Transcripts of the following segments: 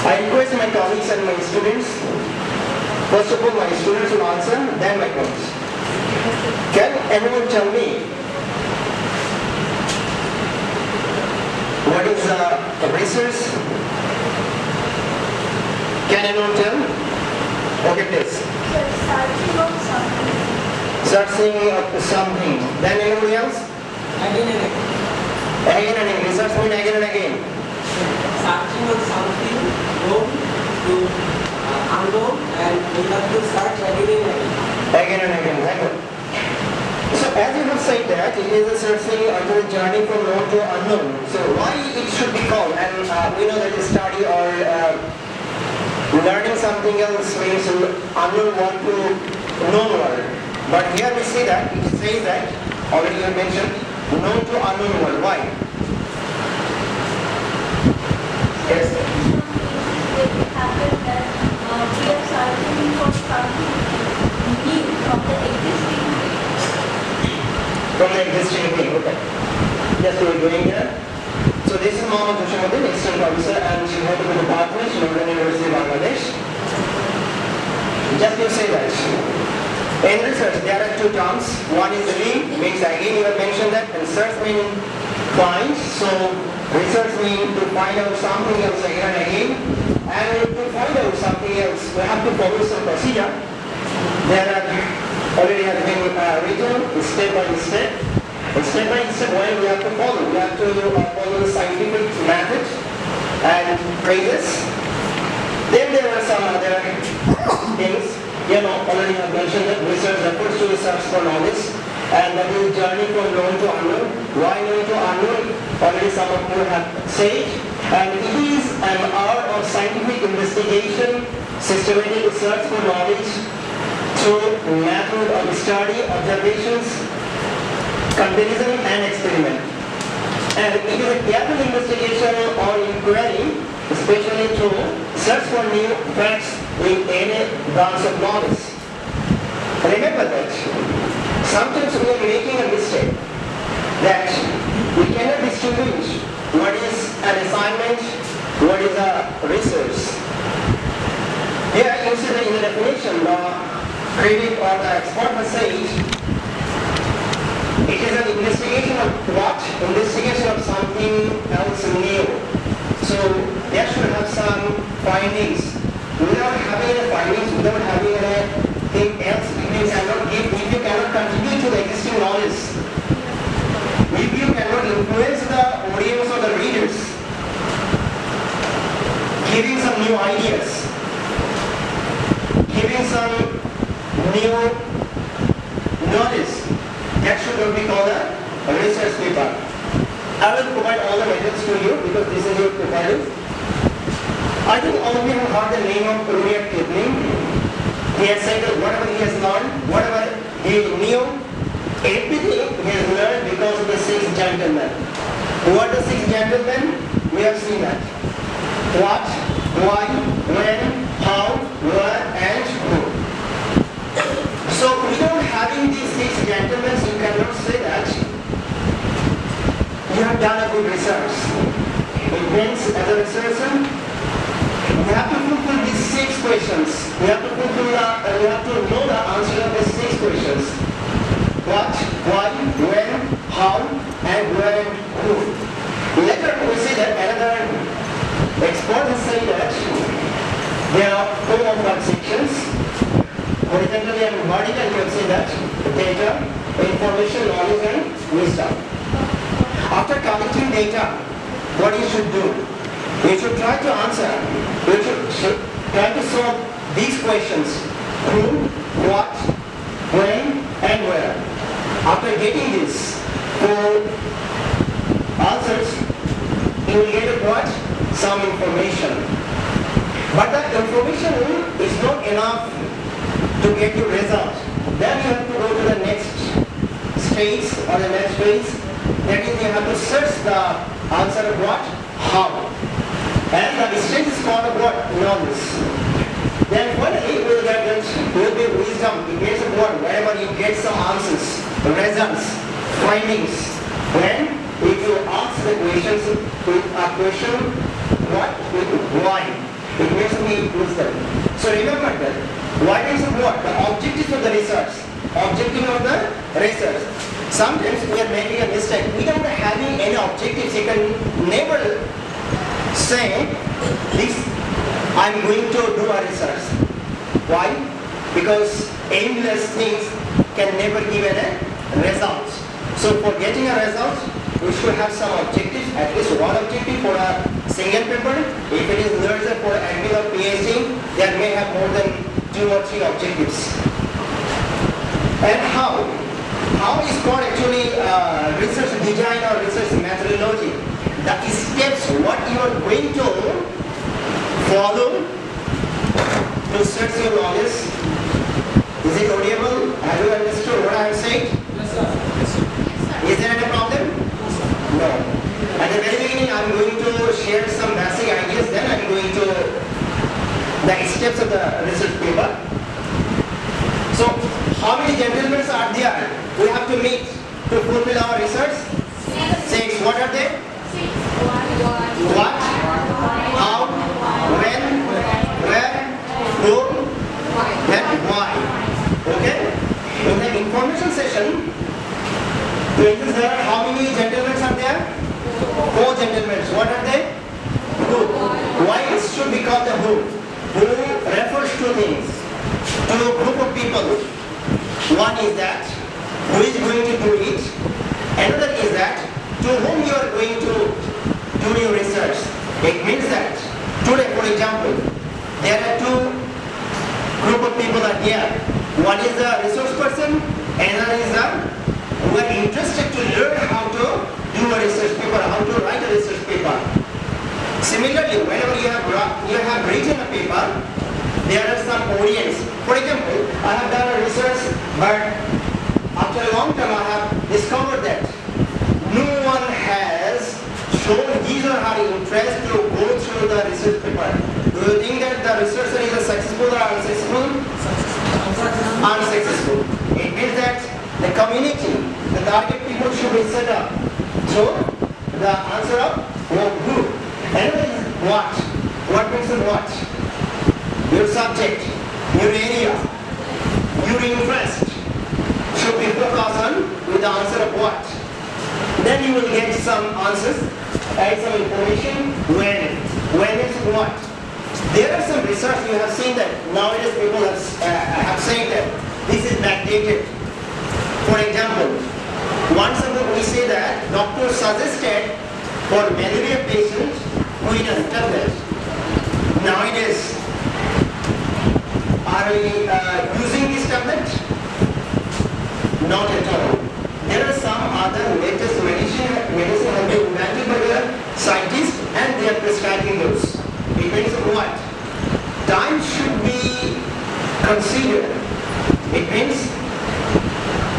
I request my colleagues and my students, first of all my students will answer, then my colleagues. Can anyone tell me what is research? Can anyone tell? Okay, please. Searching of something. Searching of something. Then anybody else? Again and again. Again and again. Research means again and again. Searching of something known to unknown, and we have to search again and again. Again and again. Very good. So as you have said that it is a searching or a journey from known to unknown. So why it should be called? And we know that study or learning something else means unknown world to known world. But here we see that it says that already you have mentioned known to unknown world. Why? Yes. It happened that we are searching for something new from the existing thing. From the existing thing, okay. Yes, we are doing here. So this is Mohammed Hushamuddin, assistant professor, and she head of the department, Shinodan University of Bangladesh. Just to say that in research there are two terms. One is read, means again you have mentioned that, and search means find. So research means to find out something else again and again, and to find out something else we have to follow some procedure. There are already have been written step by step. Step by step when we have to follow. We have to follow the scientific method and phrases. Then there are some other things. Already have mentioned that research refers to research for knowledge, and that is journey from known to unknown. Why known to unknown? Already some of you have said. And it is an art of scientific investigation, systematic research for knowledge through method of study, observations, comparison and experiment. And it is a careful investigation or inquiry, especially to search for new facts in any branch of knowledge. Remember that sometimes we are making a mistake that we cannot distinguish what is an assignment, what is a research. Here you see that in the definition, the critic or the expert has said it is an investigation of what? Investigation of something else new. So there should have some findings. Without having any findings, without having anything else, if you cannot contribute to the existing knowledge, if you cannot influence the audience or the readers, giving some new ideas, giving some new knowledge, that should not be called a research paper. I will provide all the methods to you because this is your provided. I think all of you have heard the name of Rudyard Kipling. He has said that whatever he has learned, whatever he knew, everything he has learned because of the six gentlemen. Who are the six gentlemen? We have seen that. What, why, when, how, where, and who. So without having these six gentlemen, you cannot say that you have done a good research. It means as a researcher, you have to fulfill these six questions. You have to know the answer of these six questions. What, why, when, how, and where, and who. Later we see that another expert has said that there are four or five sections. Horizontally and vertically we have seen that data, information, knowledge, and wisdom. After collecting data, what you should do? You should try to answer, you should try to solve these questions. Who, what, when, and where. After getting these four answers, you will get what? Some information. But that information is not enough to get your result. Then you have to go to the next stage or the next phase. That is, you have to search the answer of what? How. And the stage is called what? Knowledge. Then finally you will get that will be wisdom. It means what? Wherever you get some answers, results, findings. When if you ask the questions with a question, what? Why? he includes them. So remember that why is what? The objectives of the research. Objective of the research. Sometimes we are making a mistake. Without having any objectives, you can never say this, I'm going to do a research. Why? Because aimless things can never give a result. So for getting a result, we should have some objectives, at least one objective for a single paper. If it is larger for MA or PhD, there may have more than 2 or 3 objectives. And how? How is called actually research design or research methodology? The steps what you are going to follow to search your knowledge. Is it audible? Have you understood what I have said? Yes, sir. Yes, sir. Is there any problem? No. At the very beginning, I'm going to share some basic ideas, then I'm going to the steps of the research paper. So, how many gentlemen are there we have to meet to fulfill our research? 6. What are they? What? How? When? Where? Who? And why? Okay? In the information session, there are how many gentlemen are there? 4 gentlemen. What are they? Who? Why it should be called the who? Who refers to things, to a group of people. One is that, who is going to do it. Another is that, to whom you are going to do your research. It means that, today for example, there are 2 group of people are here. One is the resource person, another is the who are interested to learn how to do a research paper, how to write a research paper. Similarly, whenever you have written a paper, there are some audience. For example, I have done a research, but after a long time I have discovered that no one has shown his or her interest to go through the research paper. Do you think that the researcher is a successful or unsuccessful? Unsuccessful. It means that the community, the target people should be set up. So, the answer of who? Another is what? What means what? Your subject, your area, your interest should be focused on with the answer of what. Then you will get some answers, add some information, when is what. There are some research you have seen that nowadays people have said that this is backdated. For example, once ago we say that doctor suggested for malaria patients quit a tablet. Nowadays, are we using this tablet? Not at all. There are some other latest medicine have been invented by the scientists and they are prescribing those. It means what? Time should be considered. It means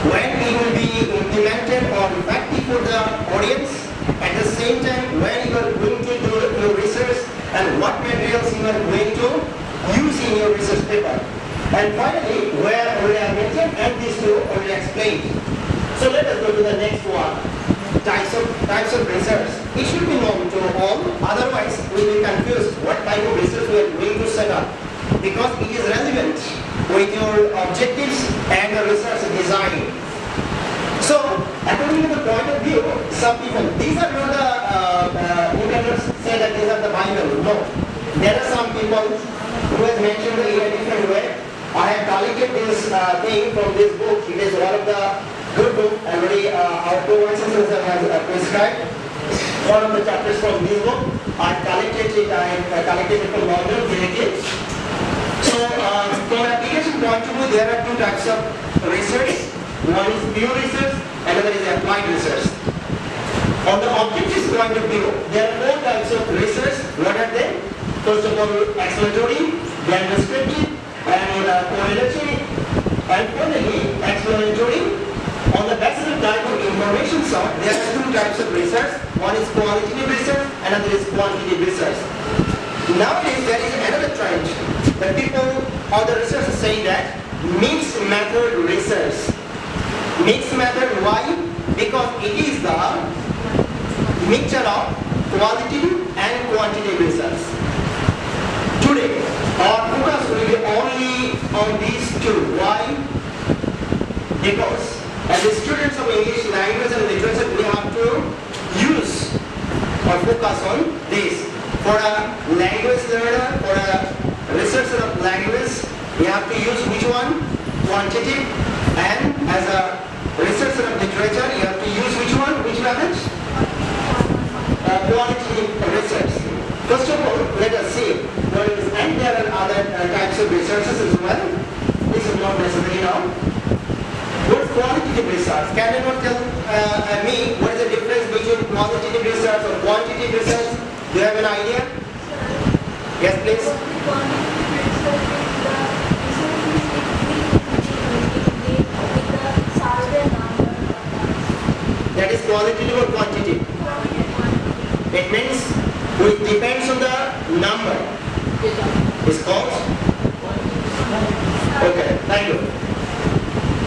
when it will be implemented or effective for the audience, at the same time when you are going to do your research and what materials you are going to use in your research paper. And finally, where we have mentioned and these 2 already explained. So let us go to the next one. Types of research. It should be known to all, otherwise we will be confused what type of research we are going to set up. Because it is relevant with your objectives and the research design. So, according to the point of view, some people, these are not the, you cannot say that these are the Bible. No. There are some people who have mentioned it in a different way. I have collected this thing from this book. It is one of the good book. Already our co-vice has prescribed one of the chapters from this book. I collected it from London, UK. So from application point of view, there are 2 types of research. One is pure research, another is applied research. On the objectives point of view, there are 4 types of research. What are they? First of all, exploratory, then descriptive, and correlatory, and finally explanatory. On the basis of type of information sought, there are 2 types of research. One is qualitative research, another is quantitative research. Nowadays, there is another trend. The people or the researchers say that mixed method research. Mixed method, why? Because it is the mixture of qualitative and quantitative research. Today, for a language learner, for a researcher of language, we have to use which one? Quantitative. And as a researcher of literature, you have to use which one? Which method? Quantitative research. First of all, let us see what is, and there are other types of researches as well. This is not necessary now. What is qualitative research? Can anyone tell me what is the difference between qualitative research or quantitative research? Do you have an idea? Yes, please. That is qualitative or quantitative? It means it depends on the number. It's called? Okay, thank you.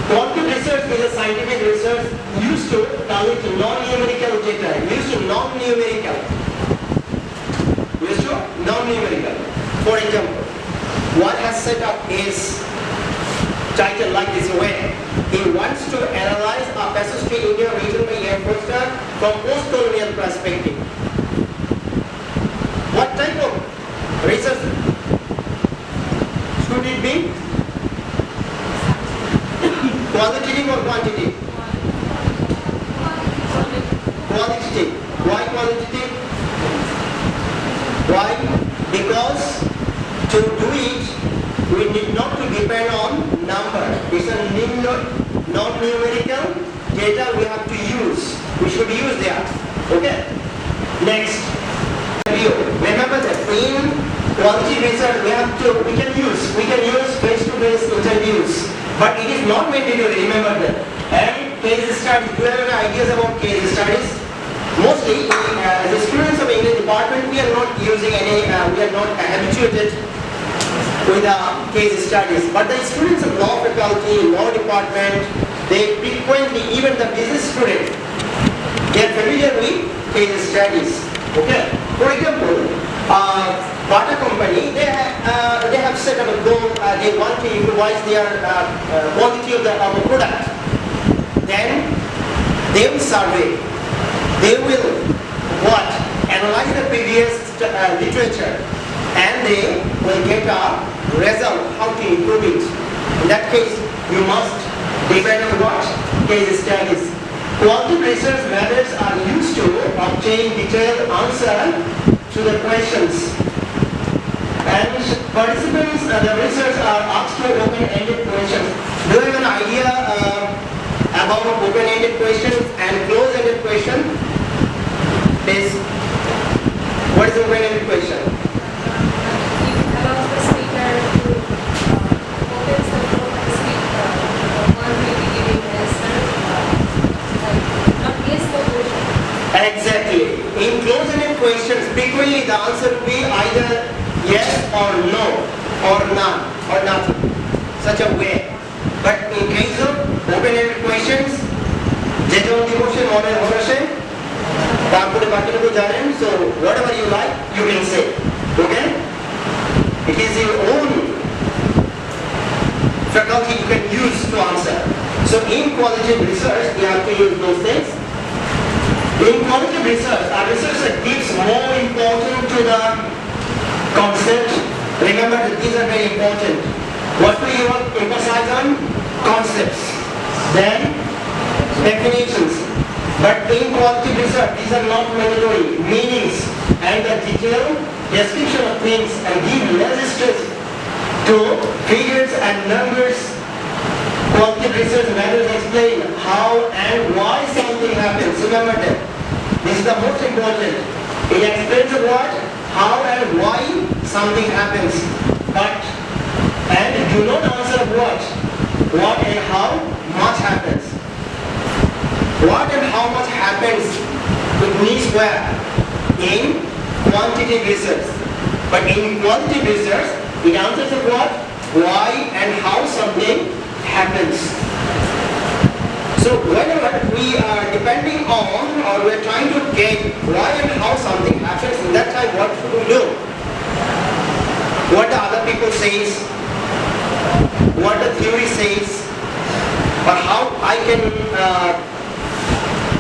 Quantitative research is a scientific research used to collect non-numerical data. Used to non-numerical. For example, one has set up his title like this way. He wants to analyze a passage to India written by Ian Foster from post-colonial perspective. What type of research should it be? Qualitative or quantitative? Qualitative. Why qualitative? Why? Because to do it, we need not to depend on number. It's a non-numerical data we have to use. We should use that. Okay? Next. Remember that in quality research we can use face-to-face interviews. But it is not mandatory, remember that. And case studies, do you have any ideas about case studies? Mostly, as students of English department, we are not using any, we are not habituated with case studies. But the students of law faculty, law department, they frequently, even the business student, they are familiar with case studies. Okay. For example, Bata company, they have set up a goal. They want to improvise their quality of the product. Then they will survey. They will what? Analyze the previous literature, and they will get a result how to improve it. In that case, you must depend on what? Case studies. Qualitative research methods are used to obtain detailed answer to the questions. And participants, the research are asked to open-ended questions. Do you have an idea about open-ended questions and closed-ended question? Please. What is open-ended question? It allows the speaker to open the floor and speak. One will be giving the answer, not guess the question. Exactly. In closed-ended questions, frequently the answer will be either yes or no, or none, or nothing. Such a way. But in case of open-ended questions, যেটা emotion মনে হচ্ছে তারপরে বাকিটুকু জানেন, so whatever you like you can say. Okay? It is your own faculty you can use to answer. So in qualitative research you have to use those things. In qualitative research, our research gives more importance to the concept. Remember that these are very important. What do you emphasize on? Concepts. Then definitions. But in qualitative research, these are not mandatory. Meanings and the detailed description of things, and give less stress to figures and numbers. Qualitative research methods explain how and why something happens. Remember that. This is the most important. It explains what, how and why something happens. But, and do not answer what and how much happens. What and how much happens it means where? In quantitative research. But in qualitative research, it answers what, why and how something happens. So whenever we are depending on or we are trying to get why and how something happens, in that time what should we do? What the other people says, what the theory says, or how I can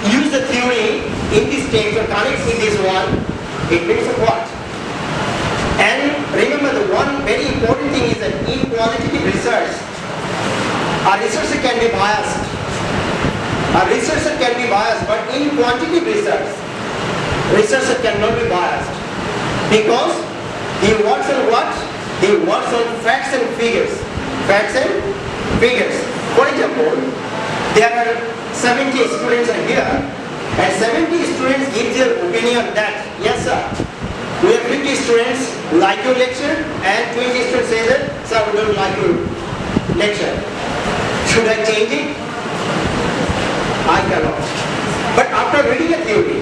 use the theory in this text or connect with this one, it means what? be biased, but in quantitative research, researcher cannot be biased because he works on what? He works on facts and figures. Facts and figures. For example, there are 70 students are here and 70 students give their opinion that, yes sir, we have 50 students like your lecture and 20 students say that, sir, we don't like your lecture. Should I change it? I cannot. But after reading a theory,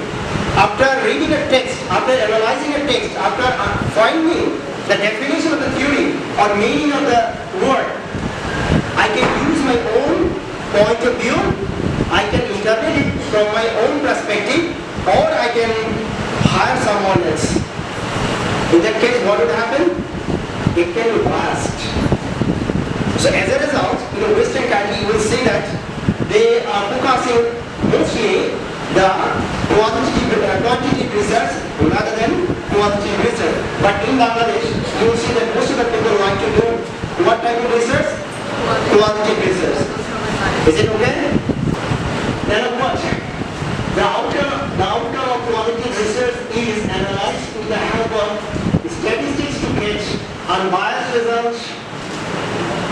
after reading a text, after analyzing a text, after finding the definition of the theory or meaning of the word, I can use my own point of view, I can interpret it from my own perspective, or I can hire someone else. In that case, what would happen? It can be biased. So as a result, Western country, you will see that they are focusing mostly the quantitative research rather than qualitative research. But in Bangladesh, you will see that most of the people like to do what type of research? Qualitative research. Is it okay? Then what? The outcome of qualitative research is analyzed with the help of statistics to get unbiased results.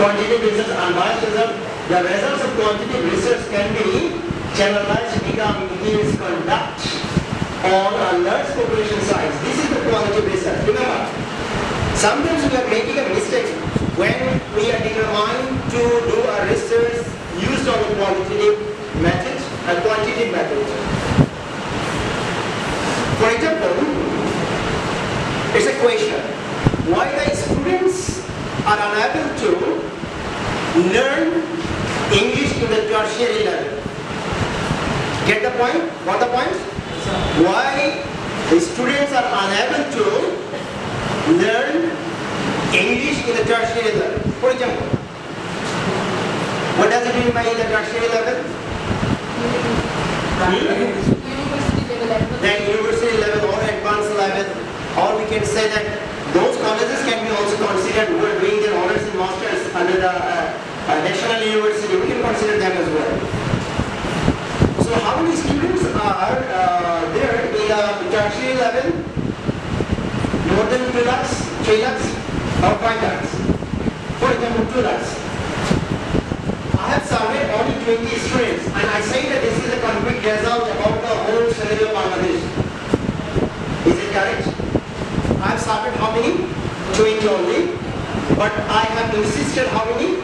Quantitative research, unbiased results. The results of quantitative research can be generalized become its conduct on a large population size. This is the qualitative research. Remember, sometimes we are making a mistake when we are determined to do a research used on a qualitative method, a quantitative method. For example, it's a question. Why the students are unable to learn English in the tertiary level? Get the point? Got the point? Why the students are unable to learn English in the tertiary level? For example, what does it mean by the tertiary level? The university level or advanced level, or we can say that those colleges can be also considered who are doing their honors and masters under the national university. We can consider them as well. So how many students are there in the tertiary level? More than 2 lakhs, 3 lakhs, or 5 lakhs? For example, 2 lakhs. I have surveyed only 20 students and I say that this is a complete result about the whole scenario of Bangladesh. Is it correct? I have surveyed how many? 20 only. But I have insisted how many?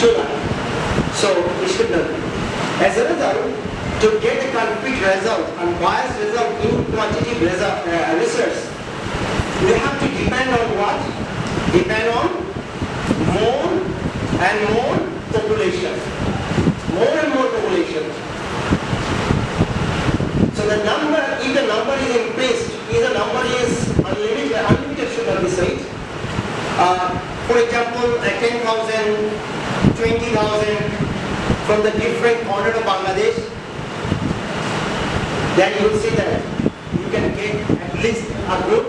2 lakhs. So we should know. As a result, to get a complete result, unbiased result in quantitative research, you have to depend on what? Depend on more and more population. More and more population. So the number, if the number is increased, if the number is unlimited should not be said. For example, 10,000, 20,000, from the different corners of Bangladesh, then you will see that you can get at least a good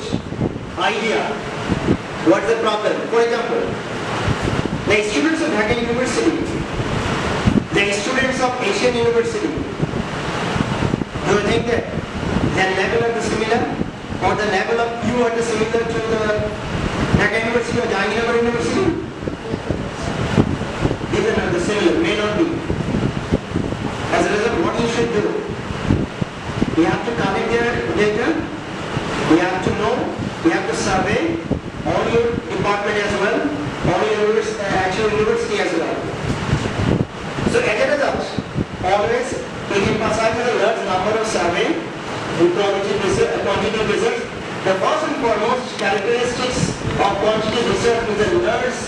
idea what is the problem. For example, the students of Dhaka University, the students of Asian University, do you think that their level are similar, or the level of you are similar to the Dhaka University or Jahangirnagar University? These are not similar, may not be. As a result, what you should do? You have to collect their data, you have to know, you have to survey all your department as well, all your actual university as well. So as a result, always you can emphasize a large number of survey in quantitative research. The first and foremost characteristics of quantitative research is a large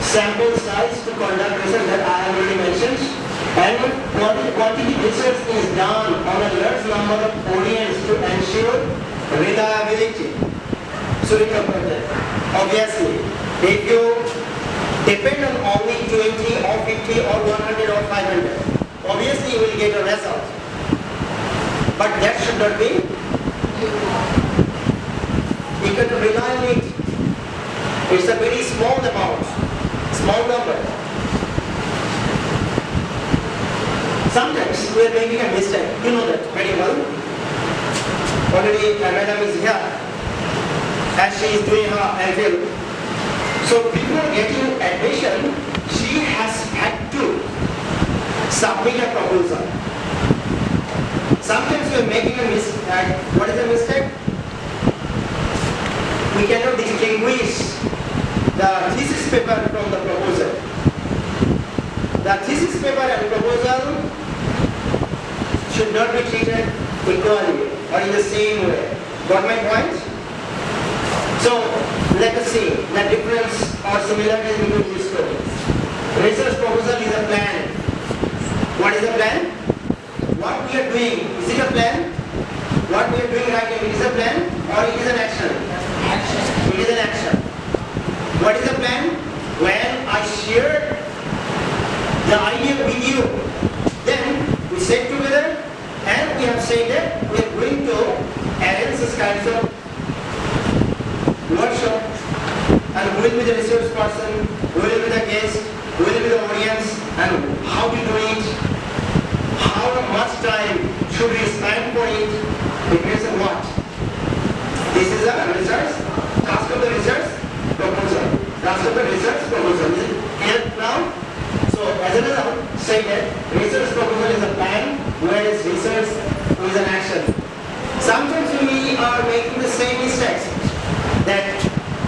sample size to conduct research that I have already mentioned. And quantitative research is done on a large number of audience to ensure reliability. So remember that. Obviously, if you depend on only 20 or 50 or 100 or 500, obviously you will get a result. But that should not be. You can rely on it. It's a very small amount, small number. Sometimes we are making a mistake. You know that very well. Already madam is here as she is doing her MPhil. So before getting admission, she has had to submit a proposal. Sometimes we are making a mistake. What is the mistake? We cannot distinguish the thesis paper from the proposal. The thesis paper and proposal should not be treated equally or in the same way. Got my point? So let us see the difference or similarities between these two. Research proposal is a plan. What is a plan? What we are doing, is it a plan? What we are doing right now, it is a plan or it is an action? Action. It is an action. What is the plan? When I shared the idea with you, then we sat together and we have said that we are going to arrange this kind of workshop, and who will be the research person, who will be the guest, who will be the audience, and how to do it, how much time should we spend for it, depends on what. This is a research, task of the research proposal. Task of the research proposal. Is it clear now? So as a result, say that research proposal is a plan, whereas research is an action. Sometimes we are making the same mistakes that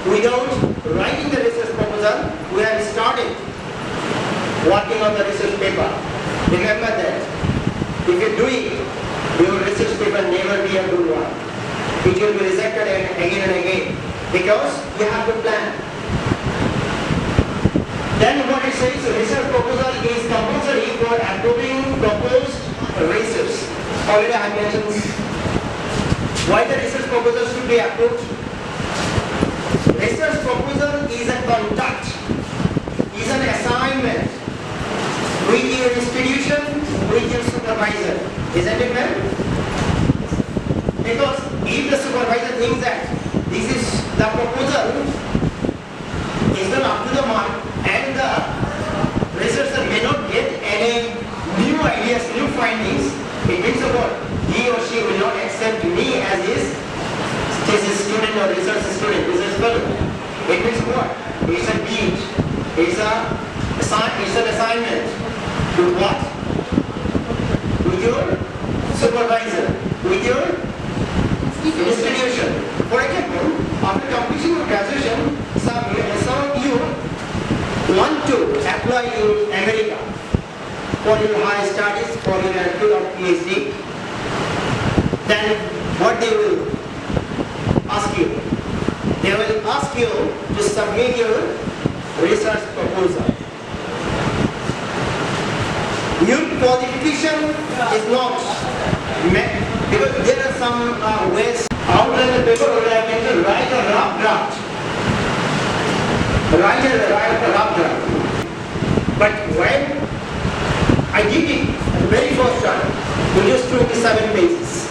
without writing the research proposal, we have started working on the research paper. Remember that if you do it, your research paper never be a good one. It will be rejected again and again because you have to plan. Then what it says, research proposal is compulsory for approving proposed research. Already I mentioned why the research proposal should be approved. Research proposal is a conduct, is an assignment with your institution, with your supervisor. Isn't it, ma'am? Because if the supervisor thinks that this is the proposal is not up to the mark and the researcher may not get any new ideas, new findings, it means what? He or she will not accept me as his thesis student or research student, research fellow. It means what? It's a deed. It's an assignment. To what? With your supervisor, with your institution. For example, after completion of graduation, some of you want to apply in America for your higher studies, for your MPhil or PhD. Then what they will ask you? They will ask you to submit your research proposal. Your qualification is not met because there are some ways outline the paper or I can write a rough draft. Write a rough draft. But when I did it the very first time, it was 27 pages.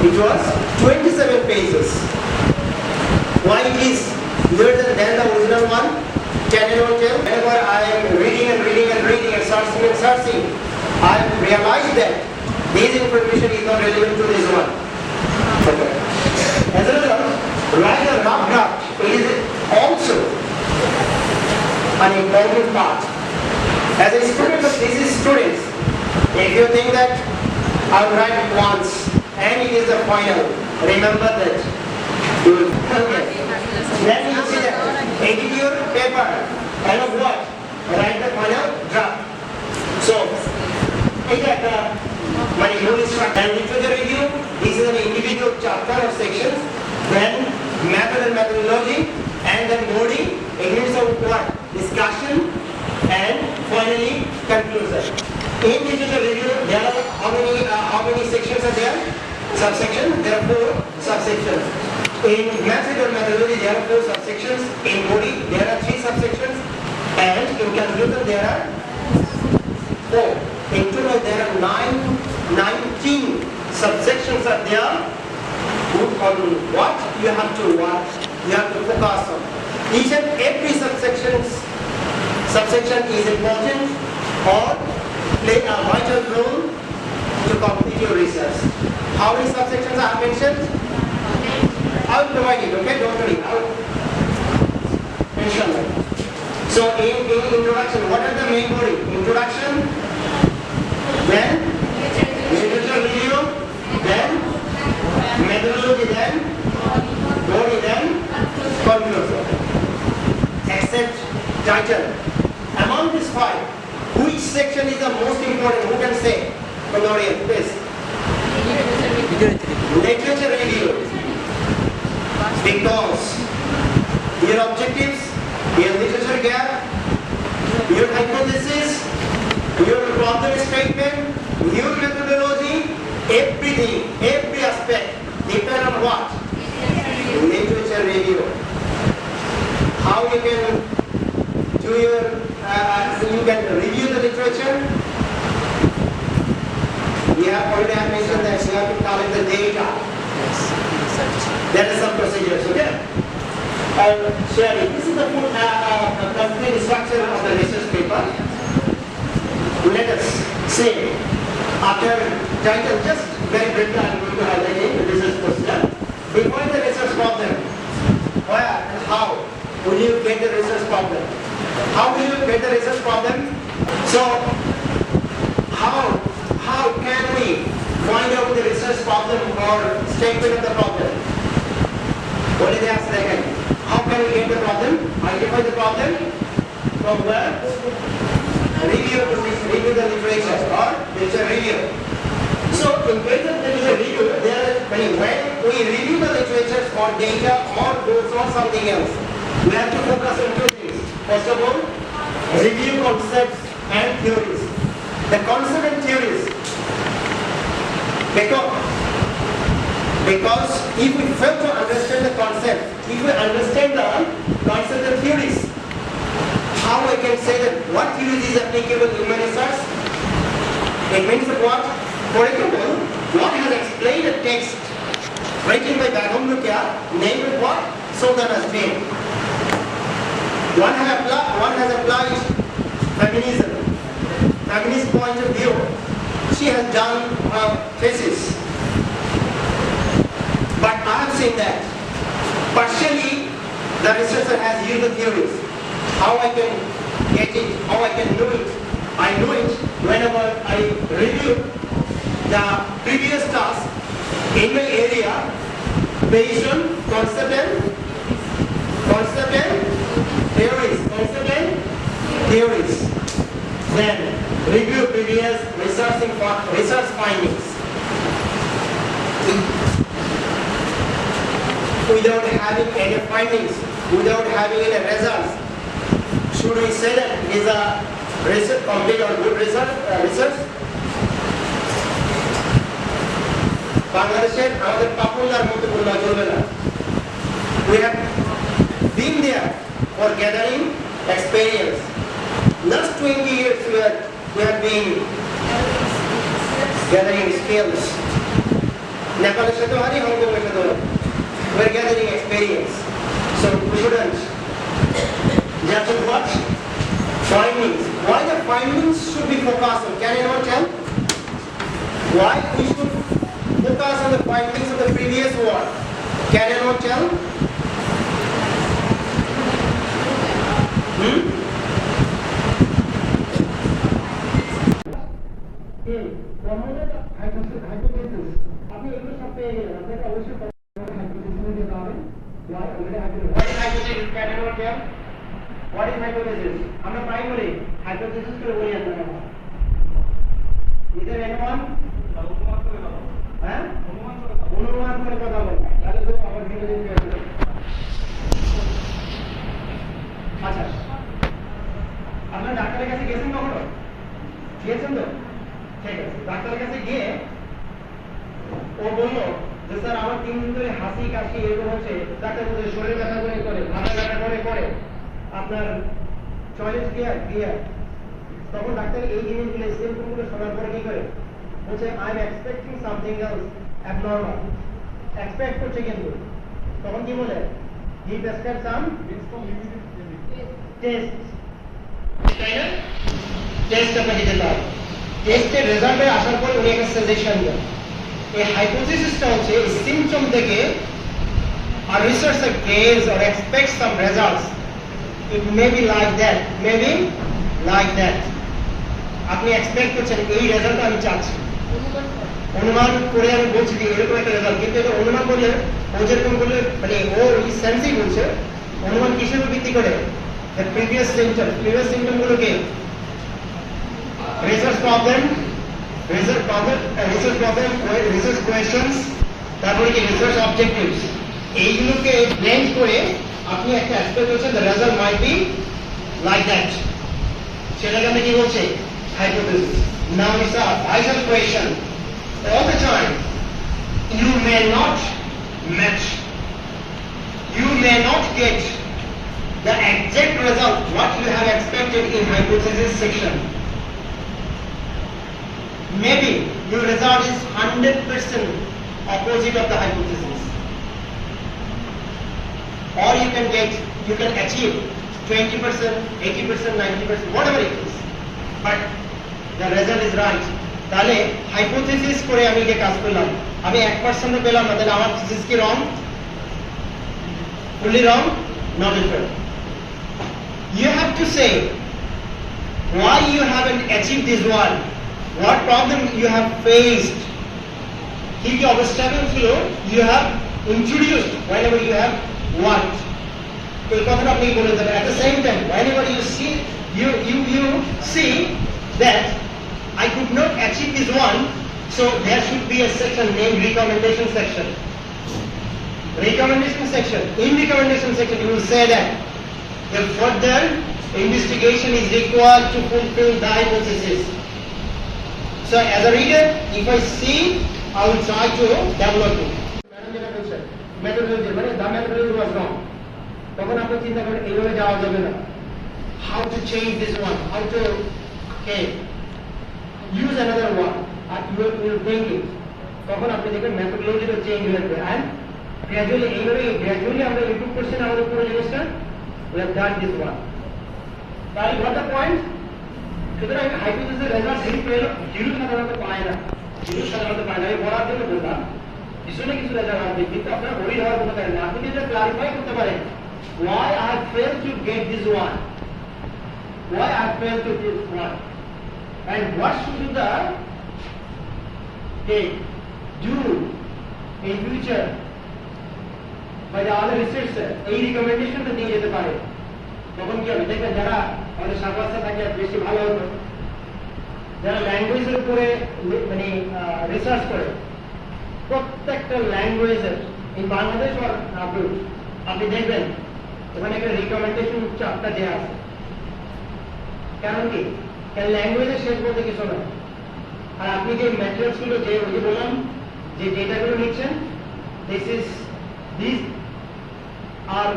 It was 27 pages. Why it is larger than the original one? 10 and 10. Whenever I am reading and searching, I realized that this information is not relevant to this one. Okay. As a result, write a rough draft is also an important part. As a student of thesis students, if you think that I will write once and it is the final, remember that you will Then you see that edit your paper and of what? Write the final draft. So, my rule is and literature review. This is an individual chapter or section. Then method and methodology, and then body. It means of what? Discussion, and finally conclusion. In literature review, there are how many sections are there? Subsection. There are 4 subsections. In method or methodology, there are 4 subsections. In body, there are 3 subsections. And in conclusion, there are 4. In total, there are 19 subsections are there. On what you have to watch, you have to focus on. Each and every subsection is important or play a vital role to complete your research. How many subsections I have mentioned? I will provide it, okay? Don't worry. I will mention that. So in introduction, what are the main body? Introduction, then literature review, then methodology, then body, then conclusion. Except title. Among these five, which section is the most important? Who can say? From the audience, please. Literature review. Because your objectives, your literature gap, your hypothesis, your problem statement, your methodology, everything, every aspect depend on what? Literature review. How you can do your, you can review the literature. We have already mentioned that you have to collect the data. There are some procedures, okay? Sherry, this is the full complete structure of the research paper. Let us say, after title, just very briefly I am going to highlight the research procedure. Define the research problem. Where and how will you get the research problem? How will you get the research problem? So, how can we find out the research problem or statement of the problem? What did they ask again? How can we get the problem? Identify the problem from where? Review the literature or literature review. So in case of literature review, when we review the literature or data or books or something else, we have to focus on two things. First of all, review concepts and theories. The concept and theories. Because if we fail to understand the concept, if we understand the concept and theories, how I can say that what theories is applicable in my research? It means that what? For example, one has explained a text written by Begum Rukia, named what? Sultana's Dream. One has applied feminism, feminist point of view. She has done a thesis. But I have seen that partially the researcher has used the theories. How I can get it, how I can know it. I know it whenever I review the previous task in my area based on concept and theories. Then review previous research findings. Without having any findings, without having any results, should we say that it is a research, complete or good research? Bangladesher আমাদের পাপুলার মতো বলা চলবে না। We have been there for gathering experience. Last 20 years we have been gathering skills. Nepal's সাথে হারি, হংকংয়ের সাথে we are gathering experience. So we shouldn't just what? Findings. Why the findings should be focused on? Can anyone tell? Why we should focus on the findings of the previous one? Can anyone tell? Promoted hypothesis. আপনি এগুলো সব পেয়ে গেলেন, আপনাকে অবশ্যই What is hypothesis? Can anyone tell? What is hypothesis? আমরা প্রায় বলি hypothesis করে বলি আমরা। Is there anyone? হ্যাঁ? অনুমান করে কথা বল। তাহলে তো আমার ভিডিও দেখতে হবে। আচ্ছা। আপনারা ডাক্তারের কাছে গেছেন কখনো? গিয়েছেন তো? ঠিক আছে। ডাক্তারের কাছে গিয়ে ও বলল যে স্যার আমার 3 দিন ধরে হাসি কাশি এরকম হচ্ছে, ডাক্তার বলছে শরীর ব্যথা করে মাথা ব্যথা করে আপনার চয়েস ক্লিয়ার। তখন ডাক্তার এই জিনিসগুলো সিম্পটমগুলো শোনার পরে কি করে বলছে I am expecting something else abnormal, expect করছে কিন্তু তখন কি বলে হি প্রেসক্রাইব সাম টেস্ট, তাই না? টেস্ট আপনাকে যেতে হবে। টেস্টের রেজাল্টে আসার পর উনি একটা সাজেশন দেন। এই হাইপোথিসিসটা হচ্ছে সিম্পটম থেকে a researcher gains or expects some results. It may be like that, maybe like that. আপনি এক্সপেক্ট করছেন এই রেজাল্ট আমি চাচ্ছি, অনুমান করে আমি বলছি যে এরকম একটা রেজাল্ট, কিন্তু এটা অনুমান করলে ও যেরকম করলে মানে ও ওই সেন্সই বলছে, অনুমান কিসের উপর ভিত্তি করে? প্রিভিয়াস সিম্পটম গুলোকে রিসার্চ প্রবলেম, রিসার্চ কোয়েশ্চেন্স, তারপরে কি রিসার্চ অবজেক্টিভস, এইগুলোকে ব্লেন্ড করে আপনি একটা এক্সপেক্ট করছেন the result might be like that, সেটাকে আমরা কি বলছি? Hypothesis. Now it's a vital question. All the time, you may not match, you may not get the exact result what you have expected in hypothesis section. Maybe your result is 100% opposite of the hypothesis, or you can achieve 20%, 80%, 90%, whatever it is, but the result is right. তাহলে hypothesis করে আমি যে কাজ করলাম, আমি 1% পেলাম না, তাহলে আমার থিসিস কি wrong? Fully wrong? Not at all. You have to say why you haven't achieved this one, what problem you have faced, কি কি obstacle ছিল you have introduced whenever you have worked. তো এই কথাটা আপনি বলে দেবেন। At the same time, whenever you see that I could not achieve this one, so there should be a section named recommendation section. Recommendation section. In recommendation section, you will say that the further investigation is required to fulfill the hypothesis. So, as a reader, if I see, I will try to develop it. Methodology, the methodology was wrong. তখন আপনি চিন্তা করেন এইভাবে যাওয়া যাবে না, how to change this one, how to use another one, and you will think it. তখন আপনি দেখবেন methodology চেঞ্জ হয়ে যাবে, and gradually আমরা ইমপ্রুভ করছি না আমাদের পুরো জিনিসটা, we have done this one. তাহলে what the point? সুতরাং হাইপোথিসিসের রেজাল্ট জিরো সাধারণত পায় না, আমি বলার জন্য বললাম পিছনে কিছু রেজাল্ট আসবে, কিন্তু আপনারা বই হওয়ার কোনো কারণ না, আপনি যদি ক্লারিফাই করতে পারেন why I have failed to get this one, why I have failed to get this one, and what should the do in future by the other researcher, এই রিকমেন্ডেশনটা দিয়ে যেতে পারে। তখন কি হবে দেখবেন, যারা আমাদের সাংবাদিক থাকে বেশি ভালো হতো, যারা ল্যাঙ্গুয়েজের উপরে মানে রিসার্চ করে, প্রত্যেকটা ল্যাঙ্গুয়েজের ইন বাংলাদেশ আর আব্রুড আপনি দেখবেন ওখানে একটা রিকমেন্ডেশন চাপটা দেওয়া আছে। কারণ কি? কারণ ল্যাঙ্গুয়েজের শেষ বলতে কিছু না, আর আপনি যে ম্যাটেরিয়ালস গুলো যে ওই যে বললাম যে ডেটাগুলো নিচ্ছেন, these are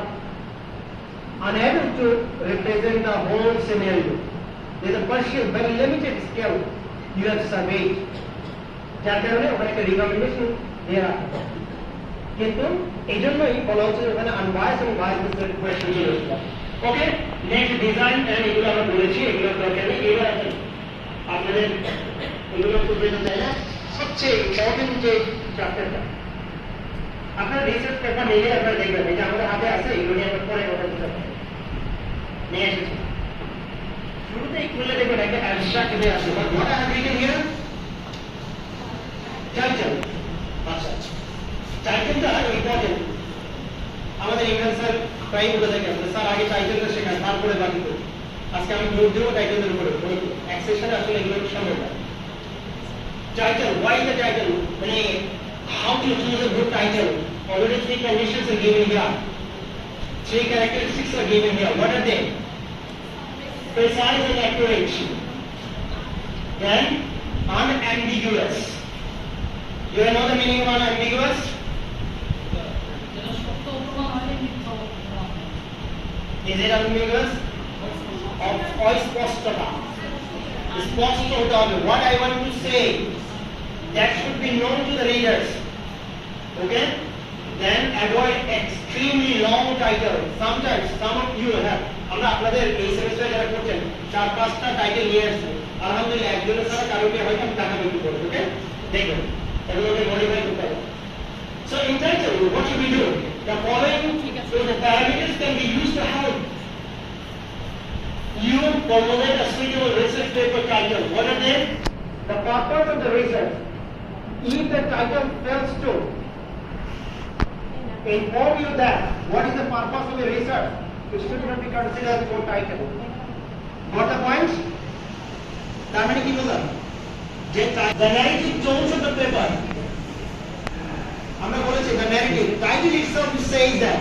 unable to represent the whole scenario. There is a partial, very limited scale you have surveyed. যার কারণে ওখানে একটা রিকমেন্ডেশন দেওয়া, কিন্তু এই জন্যই বলা হচ্ছে ওখানে আনবায়াস এবং বায়াস কোয়েশ্চেন ছিল। ওকে, নেক্সট ডিজাইন এন্ড এগুলো আমরা বলেছি, এগুলো দরকার নেই। এবার আপনাদের এগুলো খুব বেশি চাই না, সবচেয়ে ইম্পর্টেন্ট যে চ্যাপ্টারটা আপনারা রিসার্চ পেপার নিয়ে আপনারা দেখবেন, এই যে আমাদের হাতে আছে, এগুলো নিয়ে আমরা পরে কথা বলতে পারি, নিয়ে এসেছি। শুরুতেই খুলে দেখবেন একটা অ্যাবস্ট্রাক্ট দেওয়া আছে, what I have written here, title. আচ্ছা, টাইটেলটা ইম্পর্টেন্ট। আমাদের ইমরান স্যার প্রায় বলে থাকেন স্যার আগে টাইটেলটা শেখান তারপরে বাকি করি। আজকে আমি জোর দেবো টাইটেলের উপরে, এক সেশনে আসলে এগুলো সম্ভব না। টাইটেল, why the title, মানে how to choose a good title? Already 3 conditions are given here, 3 characteristics are given here. What are they? Precise and accurate, then unambiguous. Do you know the meaning of unambiguous? Is it ambiguous? অস্পষ্টতা, স্পষ্ট হতে হবে। What I want to say, that should be known to the readers. Okay? Then avoid extremely long title. Sometimes some of you have, আমরা আপনাদের এই সেমিস্টারে যারা করছেন 4-5টা টাইটেল নিয়ে আসছি, আলহামদুলিল্লাহ একজনের ছাড়া কারোকে হয়তো আমি টাকা বিক্রি করবো, ওকে? দেখবেন এগুলোকে মডিফাই করতে হবে। So in title, what should we do? The following the parameters can be used to help you formulate a suitable research paper title. What are they? The purpose of the research. If the title fails to inform you that what is the purpose of the research, it should not be considered as a title. Got the point? তার মানে কি বললাম যে the narrative tones of the paper, আমরা বলেছি the narrative title itself says that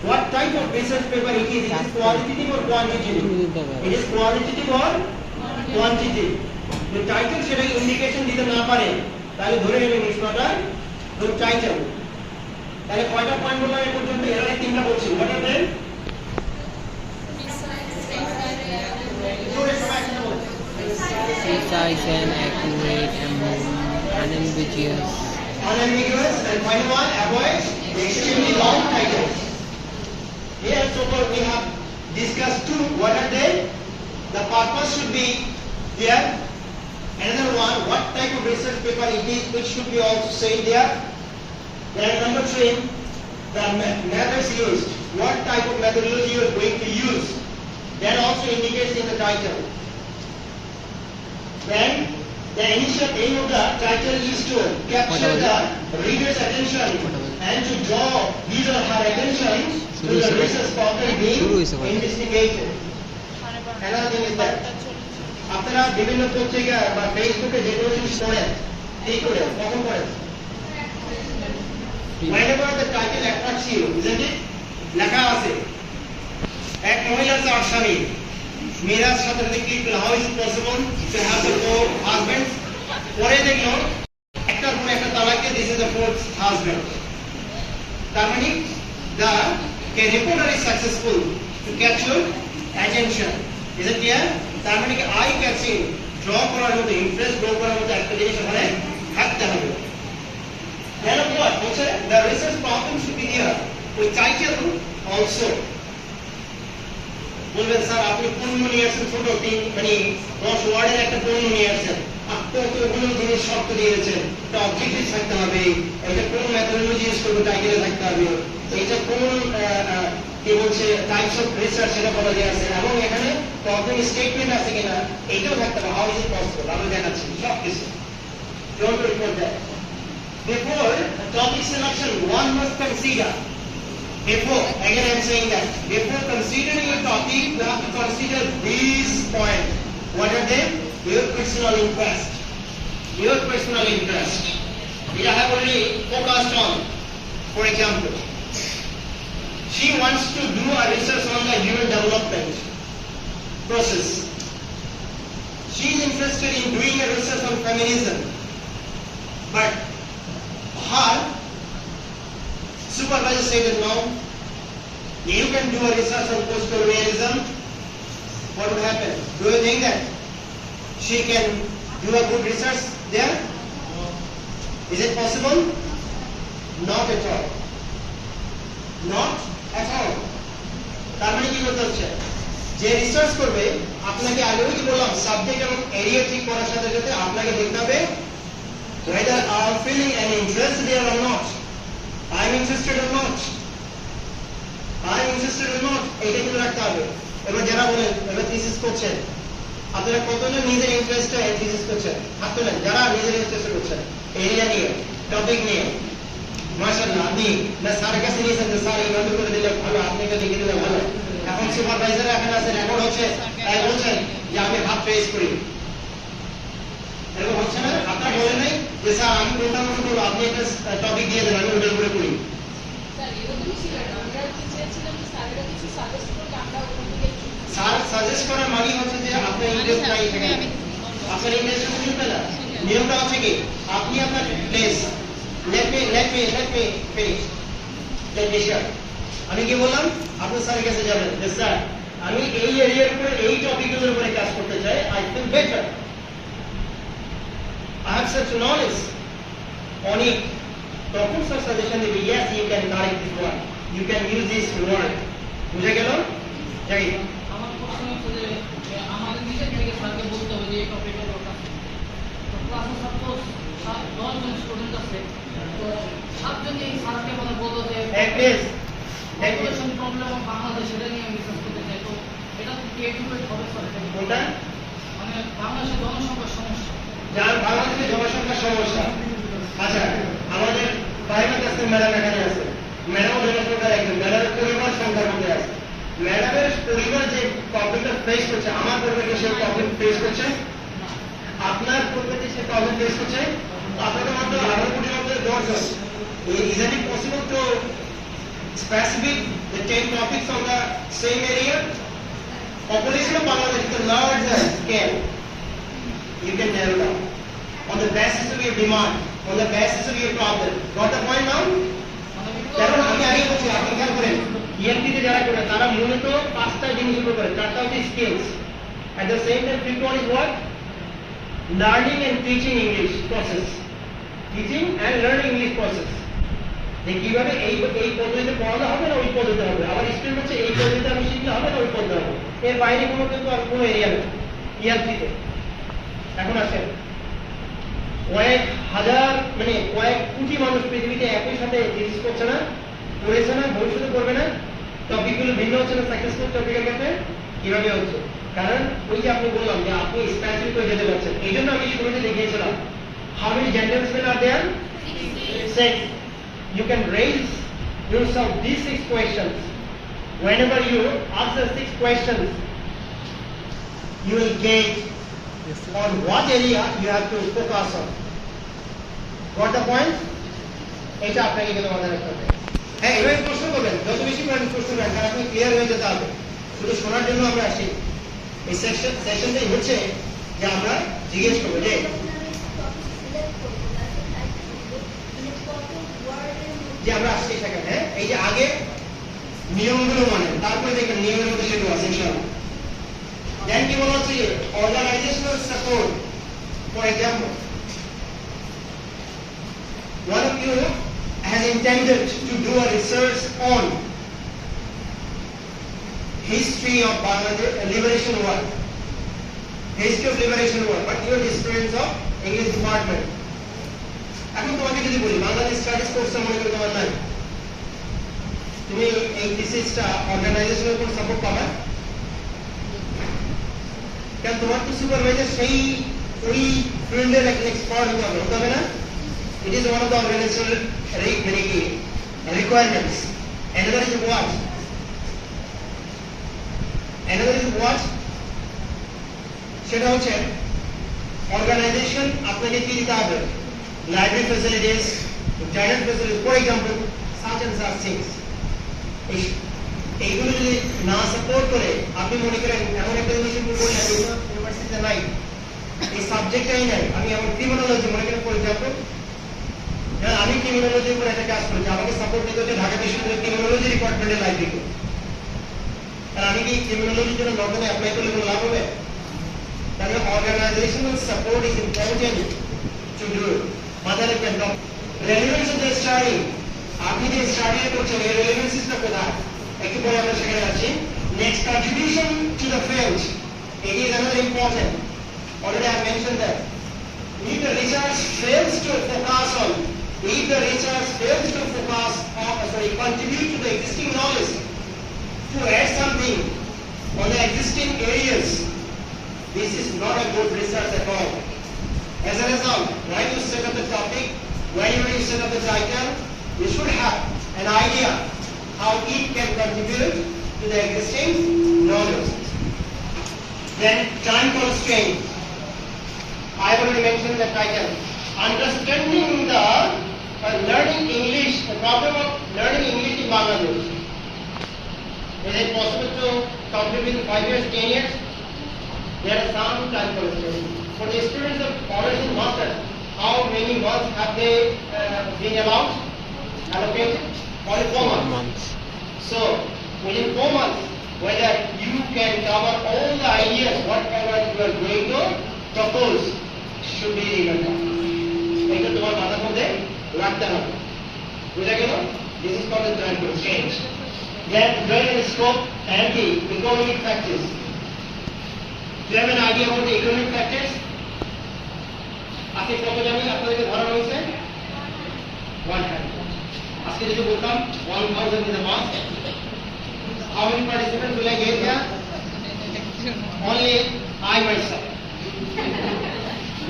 what type of research paper it is qualitative or quantitative. It is qualitative or quantitative. The title সেটা indication দিতে না পারে তাহলে ধরে নেবেন it's not a good title. তাহলে কয়টা পয়েন্ট বললাম এই পর্যন্ত? এর আগে তিনটা বলছি। What are they? Precise and accurate and unambiguous. Unambiguous, and final one, avoid extremely long titles. Here so far we have discussed two. What are they? The purpose should be there. Another one, what type of research paper it is, which should be also said there. Then number three, the methods used. What type of methodology you are going to use? That also indicates in the title. Then the initial aim of the title is to capture the reader's attention and to draw his or her attention to the research problem being investigated. Another thing is that আপনারা বিভিন্ন পত্রিকা বা ফেসবুকে যে কোনো জিনিস পড়েন, এই করে কখন পড়েন? Whenever the title attracts you, isn't it? লেখা আছে এক মহিলা তার স্বামী মিরাজ সাথে কি how is it possible to have the four husbands? পরে দেখলো একটার পর একটা তালাকে this is the fourth husband. তার মানে the reporter is successful to capture attention. Is it clear? তার মানে কি eye catching, draw করার মতো, ইমপ্রেস গ্রো করার মতো একটা জিনিস ওখানে থাকতে হবে। Then what? The research problem should be here with title also. বলবেন স্যার আপনি পণ্য নিয়ে আসছেন ছোট মানে 10 ওয়ার্ডের একটা পণ্য নিয়ে আসছেন, এতগুলো জিনিস শব্দ দিয়েছেন, এটা অবজেক্টিভ থাকতে হবে, এটা কোন মেথডোলজি ইউজ করবে টাইটেলে থাকতে হবে, এটা কোন কি বলছে টাইপস অফ রিসার্চ সেটা বলা যায় আছে, এবং এখানে প্রবলেম স্টেটমেন্ট আছে কিনা এইটাও থাকতে হবে। হাউ ইজ ইট পসিবল আমি দেখাচ্ছি সব কিছু। Don't report that before topic selection one must consider. Before, again I am saying that, before considering a topic, you have to consider these points. What are they? Your personal interest. Your personal interest. Which I have already focused on. For example, she wants to do a research on the human development process. She is interested in doing a research on feminism. But her supervisor said that no, you can do a research on post-colonialism. What will happen? Do you think that she can do a good research there? Is it possible? Not at all. Not at all. তার মানে কি করতে হচ্ছে? যে research করবে আপনাকে আগেও কি বললাম সাবজেক্ট এবং এরিয়া ঠিক করার সাথে সাথে আপনাকে দেখতে হবে whether I am feeling an interest there or not. I am interested or not. I am interested or not. এটা কিন্তু রাখতে হবে। এবার যারা বলেন এবার থিসিস করছেন, আপনারা কতজন নিজের ইন্টারেস্টে থিসিস করছেন? হাত তোলেন যারা নিজের ইন্টারেস্টে করছেন, এরিয়া নিয়ে, টপিক নিয়ে। মাশাআল্লাহ, আপনি না স্যারের কাছে নিয়েছেন যে স্যার এইভাবে করে দিলে ভালো, আপনি এটা লিখে দিলে ভালো। এখন সুপারভাইজার এখানে আছে, রেকর্ড হচ্ছে, তাই বলছেন যে আমি হাত রেজ করি। এরকম হচ্ছে না? আপনারা বলেন নাই যে স্যার আমি কোনটা মনে করবো, আপনি একটা টপিক দিয়ে দেন, আমি ওটার উপরে করি। স্যার সাজেস্ট করার মানে হচ্ছে যে আপনার ইন্টারেস্ট নাই এখানে, আপনার ইন্টারেস্ট শুনবে না। নিয়মটা হচ্ছে কি আপনি আপনার place let me finish the lecture. আমি কি বললাম? আপনি স্যারের কাছে যাবেন যে স্যার আমি এই এরিয়ার উপরে এই টপিকগুলোর উপরে কাজ করতে চাই, I feel better, I have such knowledge on it. তখন স্যার সাজেশন দিবে yes you can correct this word, you can use this word. বুঝে গেল? যাই আমার প্রশ্ন হচ্ছে যে আমাদের সাপোজ 10 জন স্টুডেন্ট আছে, তো 7 জনই এই স্যারকে মানে বলতো যে পপুলেশন প্রবলেম অফ বাংলাদেশ এটা নিয়ে আমি রিসার্চ করতে চাই, তো এটা কি এডুকেট হবে স্যার? কোনটা? মানে বাংলাদেশের জনসংখ্যার সমস্যা, যার বাংলাদেশের জনসংখ্যার সমস্যা। আচ্ছা, আমাদের বাইরের কাছে ম্যাডাম এখানে আছে, ম্যাডামও জনসংখ্যার একজন, ম্যাডামের পরিবার সংখ্যার মধ্যে আছে। ম্যাডামের পরিবার যে প্রবলেমটা ফেস করছে, আমার পরিবারকে সেই প্রবলেম ফেস করছে, আপনার পরিবারকে সেই প্রবলেম ফেস করছে, আপনাদের মধ্যে 18 কোটির মধ্যে 10 জন। Is it possible to specific the 10 topics on the same area? Population of Bangladesh is a larger scale. You can narrow down on the basis of your demand, on the basis of your problem. Got the point now? কারণ আমি আগে বলছি, আপনি খেয়াল করেন, ইএনপিতে যারা করে তারা মূলত 5টা জিনিসের উপর করে, 4টা হচ্ছে skills. At the same time, fifth one is what? Learning and teaching English process. Teaching and learning English process. যে কিভাবে এই পদ্ধতিতে পড়ানো হবে না ওই পদ্ধতিতে হবে, আবার স্টুডেন্ট হচ্ছে এই পদ্ধতিতে আমি শিখলে হবে না ওই পদ্ধতি হবে, এর বাইরে কোনো কিন্তু আর কোনো এরিয়া নেই ইএনপিতে। এখন আসেন, কয়েক হাজার মানে কয়েক কোটি মানুষ পৃথিবীতে একই সাথে থিসিস করছে না, পড়েছে না, ভবিষ্যতে করবে না, টপিকগুলো ভিন্ন হচ্ছে না সাকসেসফুল টপিকের ক্ষেত্রে। কিভাবে হচ্ছে? কারণ ওই যে আপনি বললাম যে আপনি স্পেসিফিক হয়ে যেতে পারছেন, এই জন্য আমি শুরুতে দেখিয়েছিলাম how many genders are there? 6. You can raise yourself these 6 questions. Whenever you answer 6 questions, you will gauge on what area you have to focus on. Got the point? এটা আপনাকে কিন্তু মাথায় রাখতে হবে। হ্যাঁ, এভাবে প্রশ্ন করবেন, যত বেশি প্রশ্ন করবেন কারণ আপনি ক্লিয়ার হয়ে যেতে হবে। শুধু শোনার জন্য আমরা আসি, এই সেশনটাই হচ্ছে যে আমরা জিজ্ঞেস করবো যে আমরা আসছি সেখানে। হ্যাঁ, এই যে আগে নিয়মগুলো মানেন, তারপরে দেখবেন নিয়মের মধ্যে সেগুলো আছে ইনশাআল্লাহ। দেন কি বলা হচ্ছে organisational support. For example, one of you has intended to do a research on history of Bangladesh liberation war, history of liberation war, but you are the students of English department. এখন তোমাকে যদি বলি Bangladesh studies কোর্সটা মনে করে তোমার নাই, তুমি এই থিসিসটা অর্গানাইজেশনের উপর সাপোর্ট পাবে, কারণ তোমার তো সুপারভাইজার সেই ওই ফিল্ডের একটা এক্সপার্ট হতে হবে না? It is one of the organizational requirements. Another is what? Another is what? সেটা হচ্ছে অর্গানাইজেশন আপনাকে কি দিতে হবে? Library facilities, internet facilities, for example, such and such things. এইগুলো যদি না সাপোর্ট করে আপনি মনে করেন এমন একটা জিনিসের উপর বললেন ইউনিভার্সিটিতে নাই, এই সাবজেক্টটাই নাই, আমি আমার ক্রিমিনোলজি মনে করেন ফর এক্সাম্পল, আমি ক্রিমিনোলজির উপর একটা কাজ করেছি, আমাকে সাপোর্ট দিতে হচ্ছে ঢাকা বিশ্ববিদ্যালয়ের ক্রিমিনোলজি ডিপার্টমেন্টের লাইব্রেরি। আর আমি কি ক্রিমিনোলজির জন্য লন্ডনে অ্যাপ্লাই করলে কোনো লাভ হবে? তাহলে organisational support is important to do. মাথায় রাখবেন রেলেভেন্স অফ দ্য স্টাডি, আপনি যে স্টাডি করছেন এই রেলেভেন্সিসটা কোথায়? একটু পরে আমরা সেখানে যাচ্ছি। Next, contribution to the field, it is another important. Already I mentioned that. If the research fails to focus on, if the research fails to focus on, contribute to the existing knowledge, to add something on the existing areas, this is not a good research at all. As a result, when you set up the topic, whenever you set up the title, you should have an idea how it can contribute to the existing knowledge. Then time constraint. I already mentioned the title. Understanding the learning English, the problem of learning English in Bangladesh. Is it possible to complete within 5 years, 10 years? There are some time constraints. For the students of honors and masters, how many months have they been allowed? Allocated? Only 4 months. So, within 4 months, whether you can cover all the ideas, whatever you are going to propose, should be remembered. এটা তোমার মাথার মধ্যে রাখতে হবে, বুঝা গেল? This is called the time constraint. Then, joint scope and the economic factors. Do you have an idea about the economic factors? আজকে কত জানি আপনাদেরকে ধরানো হয়েছে 100 আজকে যদি বলতাম 1000 is a must, how many participants will I get here? Only I myself.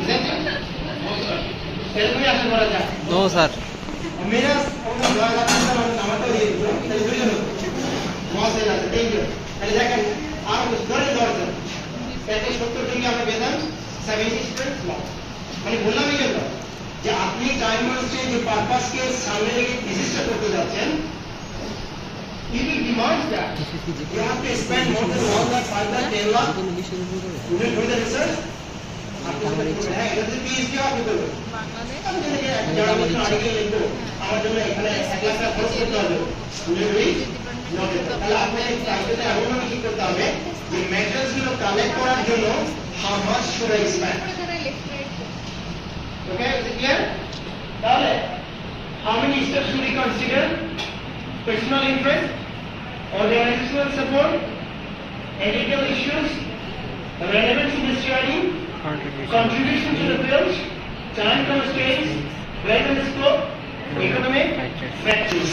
Isn't it? এরকমই আশা করা যায়। No, sir. মেরা আমরা 1000 নাম্বারটা দিয়ে দিব তাহলে দুইজন মস এর আছে তিনজন তাহলে দেখেন আর ধরে দরকার তাহলে 70 থেকে আমরা পেতাম 70 স্টুডেন্টস লস মানে বললামই কেন যে আপনি টাইম ওয়েস্টে যে পারপাসকে সামনে রেখে থিসিসটা করতে যাচ্ছেন you will demand that you have to spend more than 1 lakh 5 lakh 10 lakh you will do the research হ্যাঁ এটা যদি পিএইচডি আপনি করবেন আমি যদি যারা বলছেন আর্টিকেল লিখবো আমার জন্য এখানে 1 লাখ টাকা খরচ করতে হবে তাহলে আপনাকে টাইটেলটা এমনভাবে ঠিক করতে হবে যে ম্যাটেরিয়ালস গুলো কালেক্ট করার জন্য how much should I spend okay is it clear তাহলে how many steps should we consider personal interest organizational support ethical issues relevance to the study contribution to the field time constraints relevant scope economic factors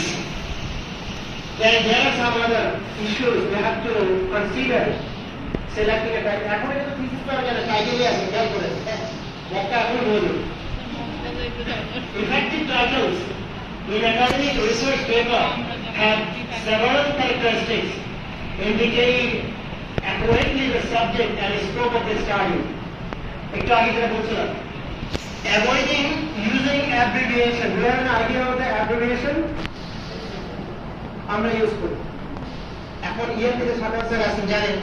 then there are some other issues we have to consider selecting a title এখন এটা thesis paper যেন টাইটেলই আছে খেয়াল করে একটা এখন বলুন effective titles in academic research paper have several characteristics indicating accurately the subject and scope of the study একটু আগে যেটা বলছিলাম avoiding using abbreviation we have an idea of the abbreviation আমরা ইউজ করি এখন ইয়ার থেকে সাধারণ স্যার আছেন জানেন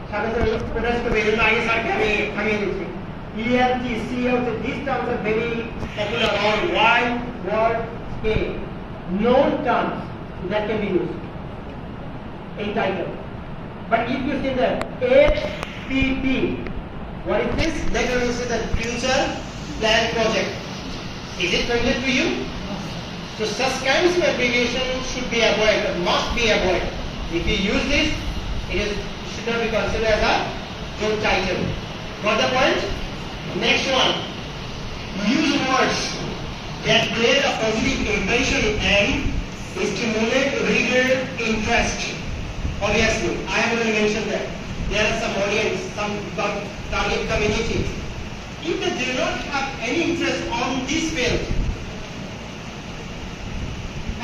সাধারণ স্যার প্রকাশ করবে এই জন্য আগে স্যারকে আমি থামিয়ে দিচ্ছি ELT, CLT, these terms are very popular or Y, word, A. Known terms that can be used in title. But if you say the FPP, what is this? Then you will say the future plan project. Is it familiar to you? So such kinds of abbreviation should be avoided, must be avoided. If you use this, it should not be considered as a good title. Got the point? Next one, use words that create a positive impression and stimulate reader interest. Obviously, I have already mentioned that there are some audience, some target community. If they do not have any interest on this field,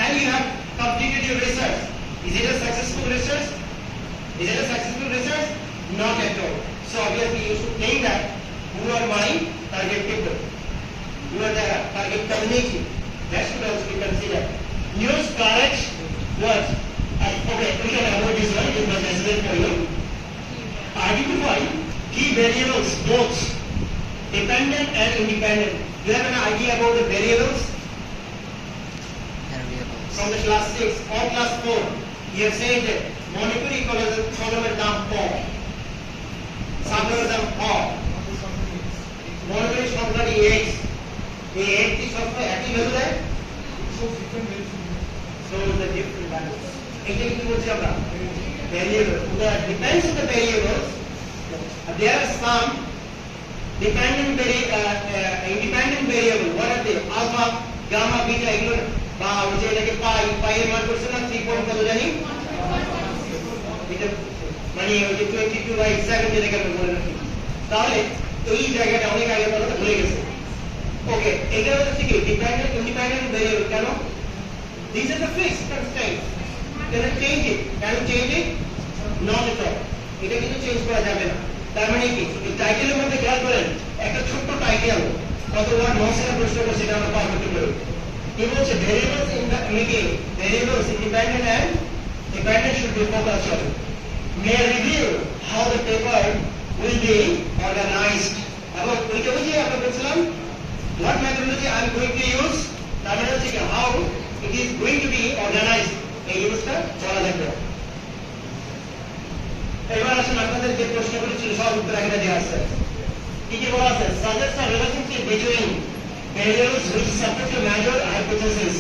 and you have completed your research, is it a successful research? Is it a successful research? Not at all. So obviously you should think that who are my target people? Who are the target community? That should also be considered. Use correct words. Okay, we can avoid this one, it was necessary for you. Identify key variables, both dependent and independent. Do you have an idea about the variables? From the class 6 or class 4, you have said that monetary column down 4. Subcolumn down 4. Monetary সংখ্যা 8. এই 8 টি সংখ্যা একই value দেয়? So the different values. এইটা কি বলছি আমরা? Variables. That depends on the variables. There are some independent variable. What are they? Alpha, gamma, beta, এগুলো বা ওই যে এটাকে পাই এর মান করছে না 3 পয়েন্ট কত জানি? এটা মানে ওই যে 22/7 যেটাকে আমরা বলে রাখি। তাহলে এই জায়গাটা অনেক আগে কথা ভুলে গেছে। ওকে, এটা হচ্ছে কি ডিপেন্ডেন্ট ইন্ডিপেন্ডেন্ট ভেরিয়েবল কেন? These are the fixed constraints. Can I change it? Can you change it? Not at all. এটা কিন্তু চেঞ্জ করা যাবে না। তার মানে কি এই টাইটেলের মধ্যে খেয়াল করেন একটা ছোট্ট টাইটেল কতবার নসেরা প্রশ্ন করছে সেটা আমরা পার করতে পারি। কি বলছে variables in the making variables independent and dependent should be focused on may reveal how the paper will be organized এবং ওইটা বুঝি আমরা বলছিলাম what methodology I am going to use তার মানে হচ্ছে how it is going to be organized এই জিনিসটা বলা লাগবে। এবার আসুন আপনাদের যে প্রশ্নগুলো ছিল সব উত্তর এখানে দেওয়া আছে। কি কি বলা আছে? Suggest a relationship between variables which subject to measure hypothesis.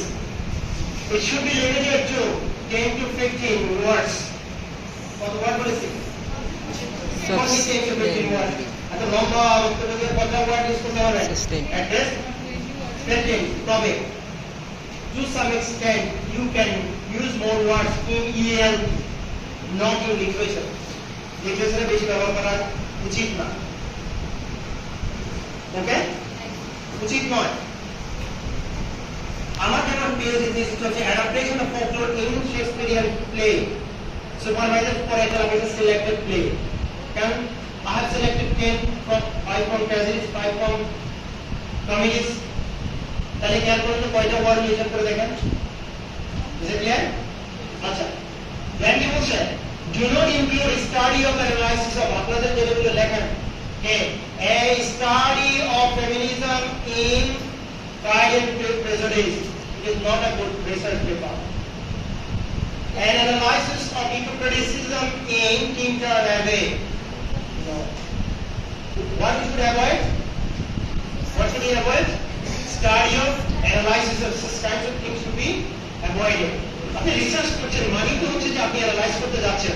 It should be limited to 10 to 15 words. কত ওয়ার্ড বলেছি? 10 to 15 words. এত লম্বা বক্তব্যের কথা ওয়ার্ড ইউজ করতে হবে Assistant. অ্যাড্রেস স্টেটিং তবে to some extent you can use more words in EL not in literature লিটারেচারে বেশি ব্যবহার করা উচিত না ওকে উচিত নয় আমার যেন পিএইচডি থিসিস হচ্ছে adaptation of folklore in Shakespearean play supervisor for a selected play can I have selected 10 from 5 from tragedies 5 from comedies তাহলে খেয়াল করুন তো কয়টা ওয়ার্ড লিখে করে দেখেন is it clear আচ্ছা then কি বলছে do not include study of analysis of আপনাদের যেগুলো লেখেন a study of feminism in Pride and Prejudice it is not a good research paper an analysis of eco-criticism in Tinta and Abbey no what we should avoid what should we avoid study of analysis of such kinds of things should be avoided আপনি research করছেন মানে তো হচ্ছে যে আপনি analyse করতে যাচ্ছেন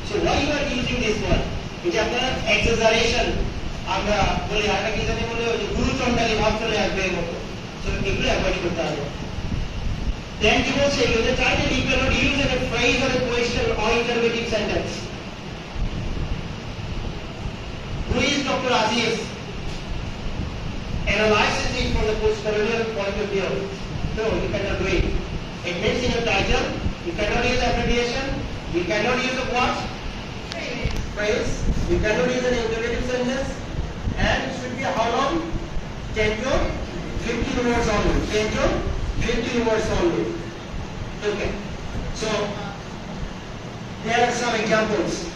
so why you are using this word এটা আপনার এক্সাজারেশন আমরা বলি আরেকটা কি জানি বলে ওই যে গুরুচণ্ডালী ভাব চলে আসবে এর মতো so এগুলো অ্যাভয়েড করতে হবে then কি বলছে you the title you cannot use in a phrase or a question or interrogative sentence who is Dr. Aziz analyzes it from the post-colonial point of view so you cannot do it it means in your title you cannot use abbreviation you cannot use a what phrase you cannot use an interrogative sentence and it should be how long 10 to 15 words only 10 to 15 words only okay so there are some examples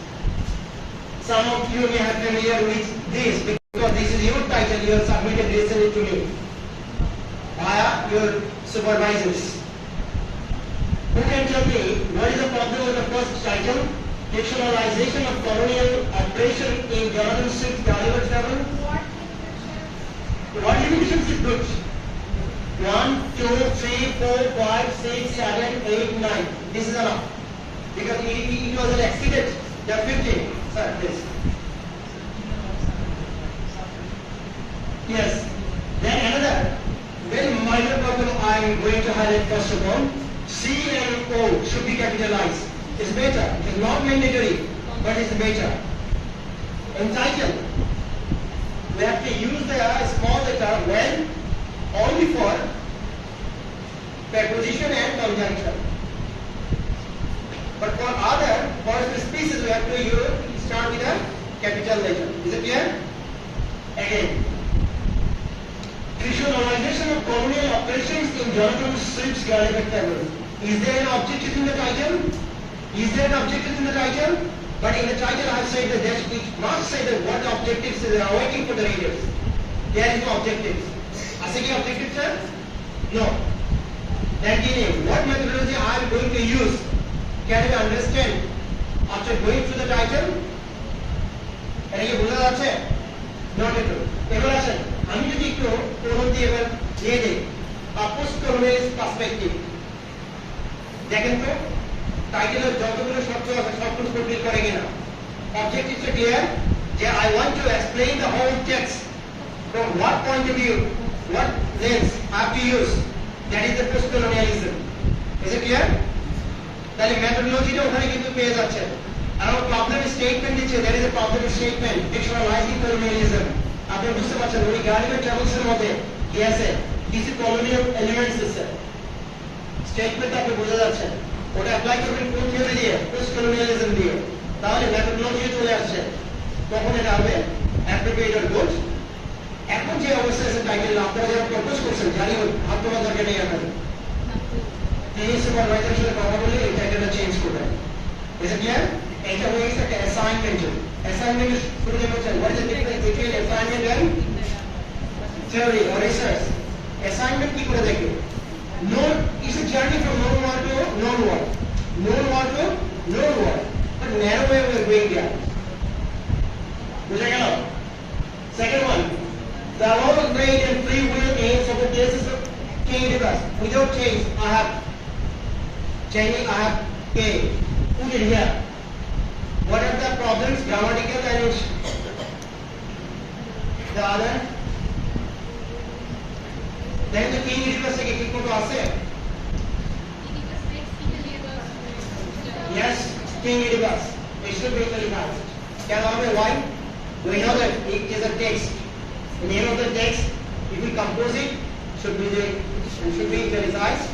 some of you may have familiar with this because this is your title you have submitted recently to me via your supervisors who can tell me what is the problem with the first title fictionalization of colonial oppression in Jonathan Swift's Gulliver's Travels what limitations it puts 1, 2, 3, 4, 5, 6, 7, 8, 9 this is enough because it was an accident there are 15 sir please yes then another very minor problem I am going to highlight first of all C and O should be capitalized it's better it's not mandatory but it's better in title we have to use the small letter when only for preposition and conjunction but for other for species we have to start with a capital letter is it clear again visualization of colonial operations in Jonathan Swift's Gulliver's Travels is there an objective in the title is there an objective in the title but in the title I have said that it must say that what the objectives are awaiting for the readers there is no objectives As a objective sir? No. Then what methodology I am going to use? Can you understand after going through the title? এটা কি বোঝা যাচ্ছে? Not at all. এবার আসেন আমি যদি একটু প্রথম দিয়ে এবার দিয়ে দিই post colonial perspective দেখেন তো টাইটেলের যতগুলো শব্দ আছে সবগুলো কমপ্লিট করে কিনা অবজেক্টিভটা ক্লিয়ার যে I want to explain the whole text from what point of view what lens I have to use that is the post-colonialism is it clear তাহলে methodology-টা ওখানে কিন্তু পেয়ে যাচ্ছে আর আমার problem statement দিচ্ছে that is a problem statement fictionalizing colonialism আপনি বুঝতে পারছেন উনি Gulliver's Travels এর মধ্যে কি আছে কিছু colonial elements আছে স্টেটমেন্ট আপনি বোঝা যাচ্ছে ওটা অ্যাপ্লাই করবেন কোন থিওরি দিয়ে post-colonialism দিয়ে তাহলে methodology চলে আসছে তখন এটা হবে appropriate or good এখন যে অবস্থা আছে টাইটেল আপনারা যারা প্রপোজ করছেন জানি হাত তোলা দরকার নেই আপনাদের তিনি সুপারভাইজারের সাথে কথা বলে এই টাইটেলটা চেঞ্জ করবেন is it clear এটা হয়ে গেছে একটা অ্যাসাইনমেন্ট শুরুতে বলছেন what is the difference between assignment and theory or research assignment কি করে দেখে known is a journey from known word to known word but narrow way we are going there বুঝা গেল second one the allowable grade and free will aims of the basis of change us without change I have changing I have A put it here what are the problems grammatical and The other? Then the key universe থেকে ঠিক মতো আছে? Yes, king universe. It should be very fast. Can I know why? We know that it is a text. The name of the text, if we compose it, should be italicized.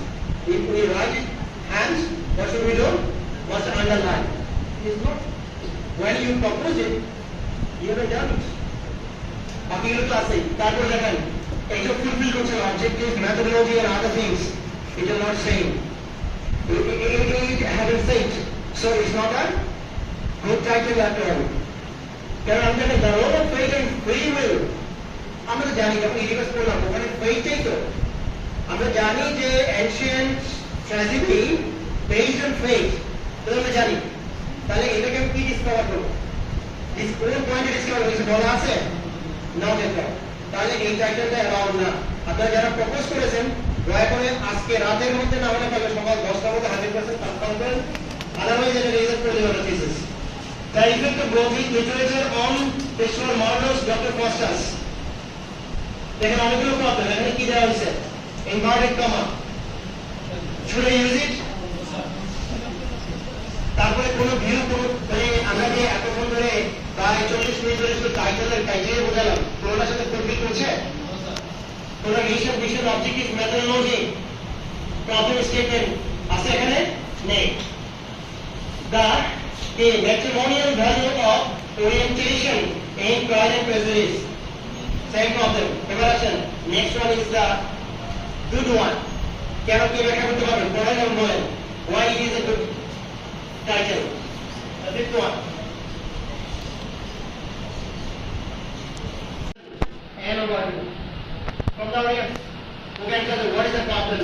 If we write it hands, what should we do? Must underline. It is not. When you compose it, you have done it. বাকিগুলো তো আছেই। তারপর দেখেন এইটা fulfil করছে objective, methodology and other things. It is not saying. It haven't said. So it's not a good title at all. কারণ আমরা the role of faith and free will. আমরা তো জানি যখন ইউনিভার্স পড়লাম ওখানে ফেইটই তো। আমরা জানি যে ancient tragedy based on faith. তো আমরা জানি। তাহলে এটাকে আমি কি ডিসকভার করবো? This কোন পয়েন্টে ডিসকভার হয়েছে বলা আছে? Not at all. তাহলে এই টাইটেলটা অ্যালাউড না। আপনারা যারা প্রপোজ করেছেন দয়া করে আজকে রাতের মধ্যে না হলে কাল সকাল 10টার মধ্যে 100% কনফার্ম করেন। আদারওয়াইজ এটা রেজাল্ট করে দেওয়ার thesis. The effect of Gothic literature on textual models, Dr. Faustus. দেখেন অনেকগুলো প্রবলেম এখানে কি দেওয়া হয়েছে? Inverted comma. Should I use it? তারপরে কোনো ভিউ মানে আমরা যে এতক্ষণ ধরে প্রায় 40 মিনিট ধরে শুধু টাইটেলের ক্রাইটেরিয়া বোঝালাম কোনটার সাথে ফুলফিল করছে? কোনটা mission objective methodology problem statement আছে এখানে? নেই। The matrimonial value of orientation in Pride and Prejudice. Same problem. Preparation. Next one is the good one. কেন কি ব্যাখ্যা করতে পারবেন? পড়েন এবং বলেন। Why it is a good title? The fifth one. And over. From the audience, who can tell me what is the problem?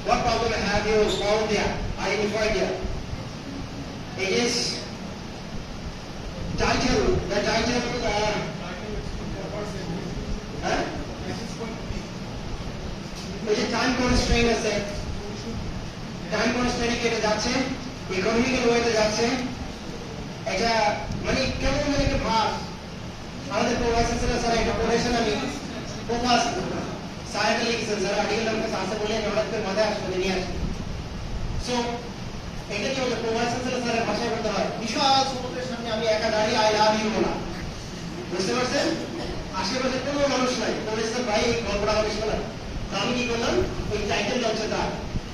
What problem have you found there? Identified there? It is title. The title. ওই যে time constrain আছে, time কনস্ট্রেইনে কেটে যাচ্ছে, economical ওয়েতে যাচ্ছে, এটা মানে কেমন মানে একটা ভাব। আমাদের প্রফেসর স্যার একটা পড়েছেন আমি ফোকাস সাইডে লিখছেন স্যার আর্টিকেল আমাকে সাথে বলে আমি হঠাৎ করে মাথায় আসলে নিয়ে আসি। সো এটা কি হলো প্রফেসর স্যারের ভাষায় বলতে হয় বিশাল সমুদ্রের সামনে আমি একা দাঁড়িয়ে আই লাভ ইউ বলা, বুঝতে পারছেন? আশেপাশে কোনো মানুষ নাই, প্রফেসর ভাই এই গল্পটা হবে শোনান। আমি কি করলাম ওই টাইটেল হচ্ছে তার।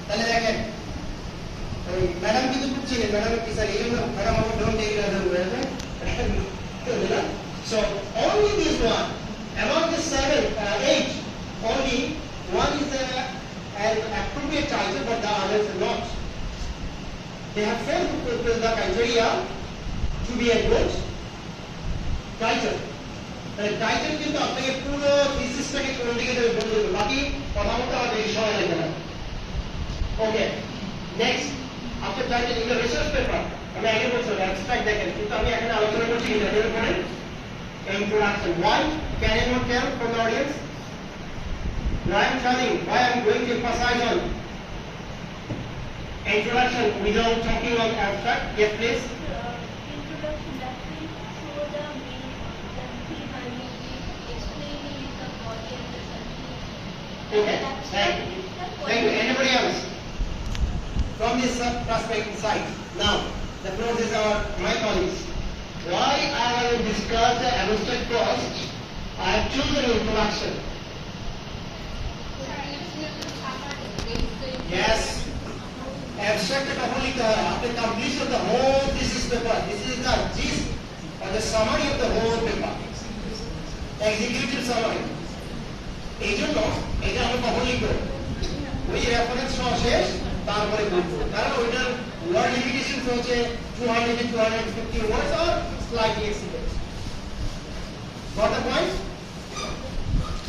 তাহলে দেখেন ওই ম্যাডাম কিন্তু খুব চিনেন, ম্যাডামের টিচার এই জন্য ম্যাডাম আমার don't take it as a well. So only this one among the 8 only one is an appropriate title but the others are not. They have failed to fulfill the criteria to be a good title. Title কিন্তু আপনাকে পুরো থিসিসটাকে কোন দিকে যাবে বলে দেবে, বাকি কথা বলতে হবে এই সময় লাগবে না। Okay next after title in the research paper আমি আগে বলছিলাম অ্যাবস্ট্রাক্ট দেখেন, কিন্তু আমি এখানে আলোচনা করছি এর উপরে introduction. Why can anyone tell from the audience? Now I am telling why I am going to emphasize on introduction without talking on abstract. Yes, please. Introduction that will show the meaning behind it, explaining the body and the subject. Okay, thank you. Anybody else? From this perspective side. Now, the floor is my colleagues. Why I will discuss the abstract first, I have chosen introduction. Yes. Abstract কখন লিখতে হয়? After completion of the whole thesis paper. This is the gist or the summary of the whole paper. Executive summary. এই জন্য এটা আমি কখন লিখবো? ওই রেফারেন্স সহ শেষ তারপরে লিখবো। কারণ ওইটার word limitation হচ্ছে 200 to 250 words or slightly exceeded. Got the point?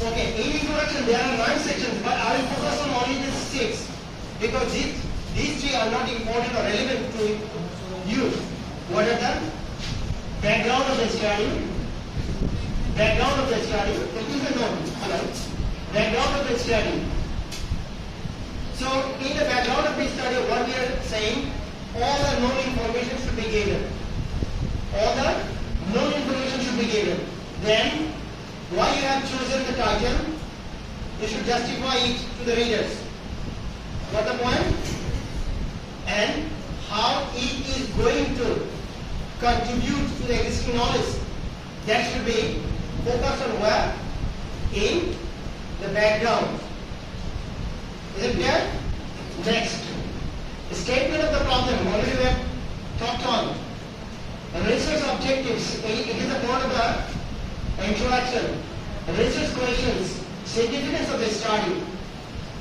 Okay, in introduction there are 9 sections, but I will focus on only these 6 because these 3 are not important or relevant to you. What are the background of the study? Background of the study. This is the note. Hello. Background of the study. So in the background of this study, what we are saying, all the known information should be given. All the known information should be given. Then why you have chosen the title, you should justify it to the readers. What the point? And how it is going to contribute to the existing knowledge. That should be focused on where? In the background. Is it clear? Next. The statement of the problem, already we have talked on. The research objectives, it is a part of the introduction. The research questions, significance of the study,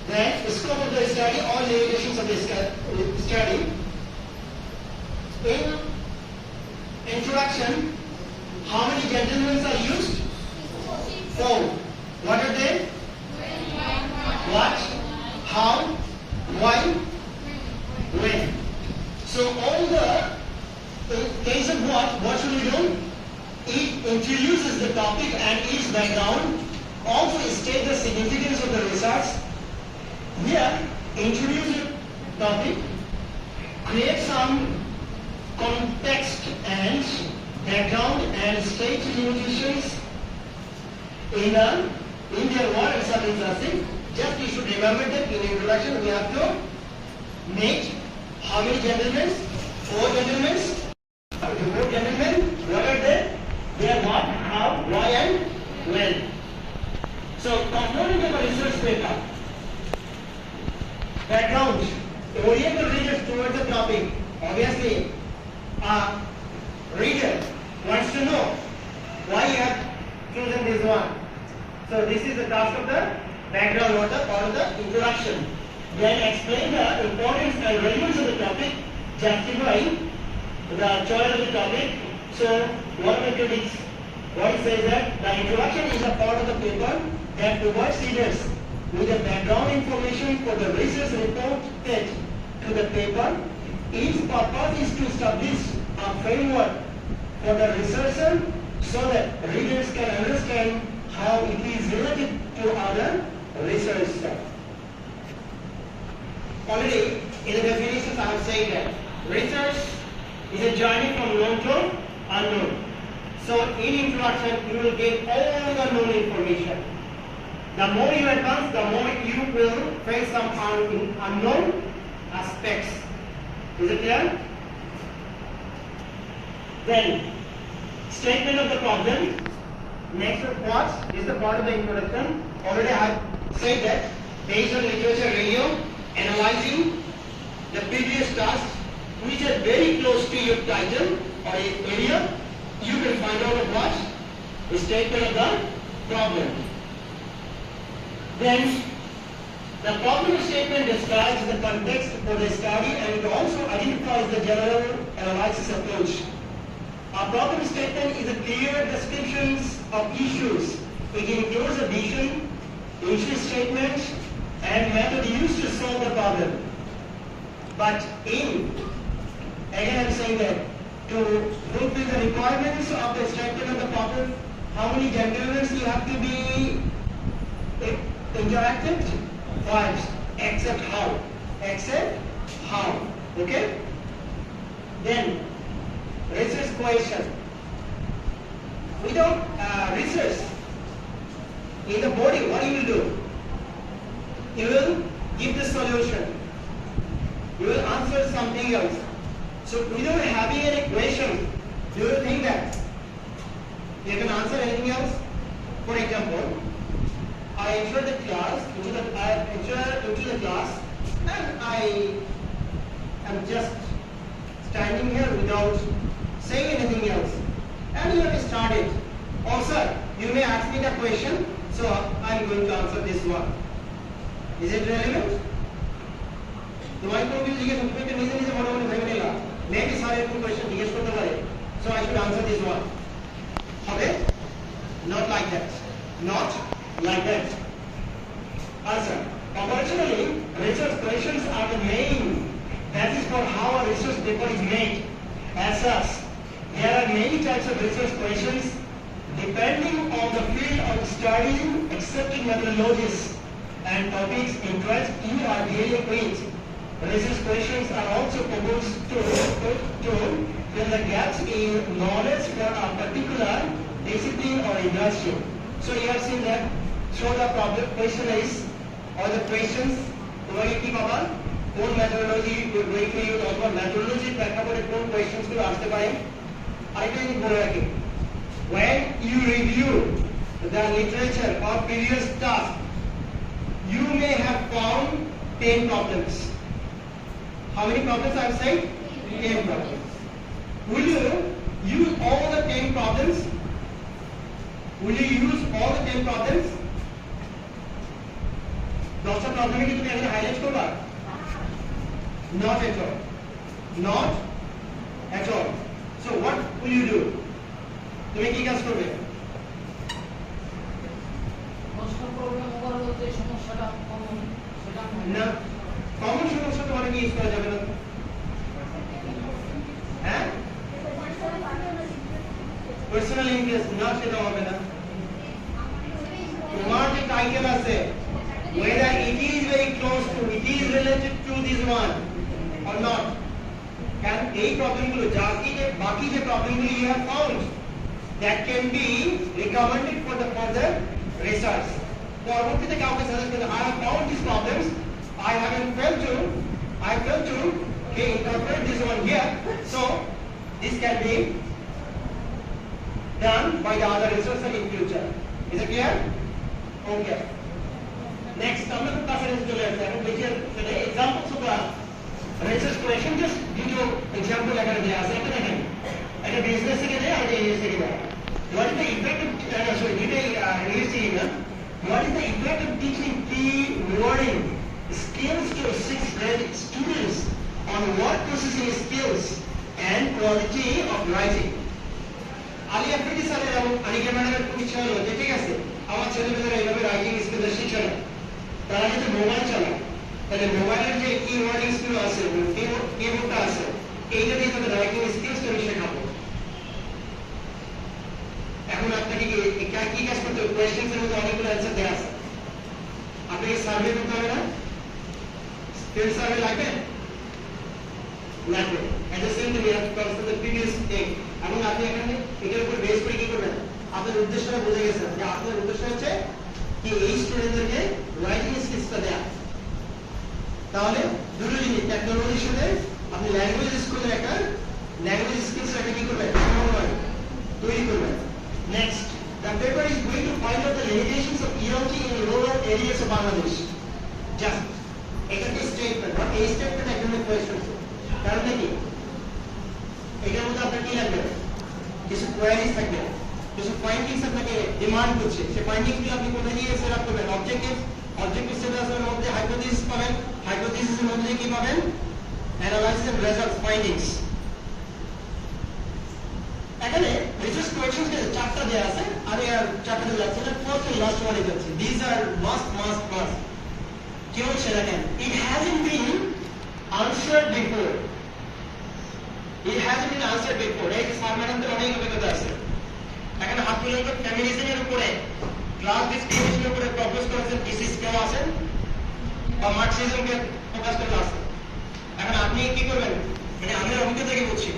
then the scope of the study or limitations of the study. In introduction, how many gentlemen are used? 4. What are they? What? How? Why? When? So all the, in case of what should we do? It introduces the topic and its background. Also state the significance of the research. Here, introduce the topic, create some context and background and state limitations in their word and some interesting. Just you should remember that in introduction we have to make how many gentlemen? 4 gentlemen. 4 gentlemen. What are they? They are what, how, why and when. So component of a research paper. Background. Orient the readers towards the topic. Obviously, a reader wants to know why you have chosen this one. So this is the task of the background or the part of the introduction. Then explain the importance and relevance of the topic, justify the choice of the topic. So what it says that the introduction is a part of the paper that provides readers with the background information for the research reported to the paper. Its purpose is to establish a framework for the researcher so that readers can understand how it is related to other research stuff. Already in the definitions I have said that research is a journey from known to unknown. So in introduction you will get all the known information. The more you advance, the more you will face some unknown aspects. Is it clear? Then, statement of the problem. Next part is the part of the introduction. Already I have said that based on literature review, analyzing the previous tasks which are very close to your title or area, you will find out of what? The statement of the problem. Then, the problem statement describes the context for the study and it also identifies the general analysis approach. A problem statement is a clear description of issues. It includes a vision, issue statement, and method used to solve the problem. But again I'm saying that to fulfill the requirements of the statement of the problem, how many gentlemen you have to be interacted? 5. Except how. Except how. Okay? Then, research question. Without research in the body, what you will do? You will give the solution. You will answer something else. So without having any question, do you think that you can answer anything else? For example, I enter the class, into the class, and I am just standing here without saying anything else. And you have started. Oh sir, you may ask me the question, so I am going to answer this one. Is it relevant? তোমায় কোনো কিছু জিজ্ঞেস করতে নিজে নিজে মনে মনে ভেবে নিলাম মেবি স্যার এরকম কোয়েশ্চেন জিজ্ঞেস করতে পারে so I should answer this one. Okay? Not like that. Not like that. Answer. Operationally, research questions are the main basis for how a research paper is made. As such, there are many types of research questions depending on the field of study, accepted methodologies and topics interest you are dealing with. Research questions are also proposed to fill the gaps in knowledge for a particular discipline or industry. So you have seen that. So the problem question is, or the questions, তোমাকে কি পাবা? কোন methodology going to use অথবা methodology ব্যাখ্যা করে কোন questions গুলো আসতে পারে? আরেকটা জিনিস বলে রাখি। When you review the literature or previous task, you may have found 10 problems. How many problems I have said? 10 problems. Will you use all the 10 problems? Will you use all the 10 problems? Dr. Problem ki tumi ekhone highlight korba? Not at all. Not at all. So what will you do? তুমি কি কাজ করবে? না, common সমস্যা তো অনেকে use করা যাবে না। হ্যাঁ, পার্সোনাল ইন্টারেস্ট না, সেটা হবে না। তোমার যে টাইটেল আছে, whether it is very close to, it is related to this one or not, can এই প্রবলেমগুলো বাকি যে প্রবলেমগুলো you have found, that can be recommended for the further research. পরবর্তীতে কাউকে সাজেস্ট করতে, I have found these problems, I failed to incorporate this one here, so this can be done by the other researcher in future. Is it clear? Okay. Next, আমরা তো কাছে চলে আসছে। এখন দেখি examples of the research question, just দুটো example এখানে দেয়া আছে। এটা দেখেন, একটা business থেকে দেয়া আর ইংলিশ থেকে দেয়া। What is the effect of English থেকে না? What is the effect of teaching pre-wording skills to 6th grade students on word processing skills and quality of writing? Ali Afridi স্যারের এবং আনিকা ম্যাডামের খুব ইচ্ছা হলো যে ঠিক আছে, আমার ছেলেমেয়েরা এইভাবে রাইটিং স্কিলটা শিখছে না, তারা যদি মোবাইল চালায়, তাহলে মোবাইলের যে কি-ওয়ার্ডিং স্কিল আছে, কিবোর্ডটা আছে, এইটা দিয়ে তাদের রাইটিং স্কিলস আমি শেখাবো। এখন আপনাকে কি কাজ করতে হবে? কোয়েশ্চেন্স এর মধ্যে অনেকগুলো অ্যান্সার দেওয়া আছে, আপনাকে সার্ভে করতে হবে না? ফিল্ড সার্ভে লাগবে? লাগবে। At the same time you have to consider the previous thing. এবং আপনি এখানে এটার উপর বেস করে কি করবেন? আপনার উদ্দেশ্যটা বুঝে গেছেন যে আপনার উদ্দেশ্য হচ্ছে কি এই স্টুডেন্টদেরকে রাইটিং স্কিলসটা দেয়া। তাহলে দুটো জিনিস, টেকনোলজির সাথে আপনি ল্যাঙ্গুয়েজ স্কিলের একটা ল্যাঙ্গুয়েজ স্কিলস একটা কি করবেন? তৈরি করবেন। Next, the paper is going to find out the limitations of ELT in rural areas of Bangladesh. Just এটা কি স্টেটমেন্ট, বাট এই স্টেটমেন্ট একদমই কোয়েশ্চন। কারণ কি এটার মধ্যে আপনার কি লাগবে? কিছু কোয়ারিজ থাকবে, কিছু ফাইন্ডিংস আপনাকে ডিমান্ড করছে। সেই ফাইন্ডিংসগুলো আপনি কোথায় গিয়ে সেট আপ করবেন? অবজেক্টিভ সেট আপের মধ্যে হাইপোথিসিস পাবেন, হাইপোথিসিসের মধ্যে কি পাবেন? Analysis and results, findings. এখানে রিসার্চ কোয়েশ্চনস এর চারটা দেয়া আছে, আমি আর চারটাতে যাচ্ছি না, ফার্স্ট এন্ড লাস্ট ওয়ানে যাচ্ছি। দিস আর মাস্ট কি হচ্ছে দেখেন, it hasn't been answered before. It hasn't been answered before. এই স্যার ম্যাডামদের অনেক অভিজ্ঞতা আছে। এখানে হাত তুলে ফেমিনিজমের উপরে, ক্লাস ডিসক্রিমিনেশনের উপরে প্রপোজ করেছেন থিসিস, কেউ আছেন? বা মার্কসিজমকে ফোকাস করে আছে। এখন আপনি কি করবেন? মানে আমি অভিজ্ঞতা থেকে বলছি,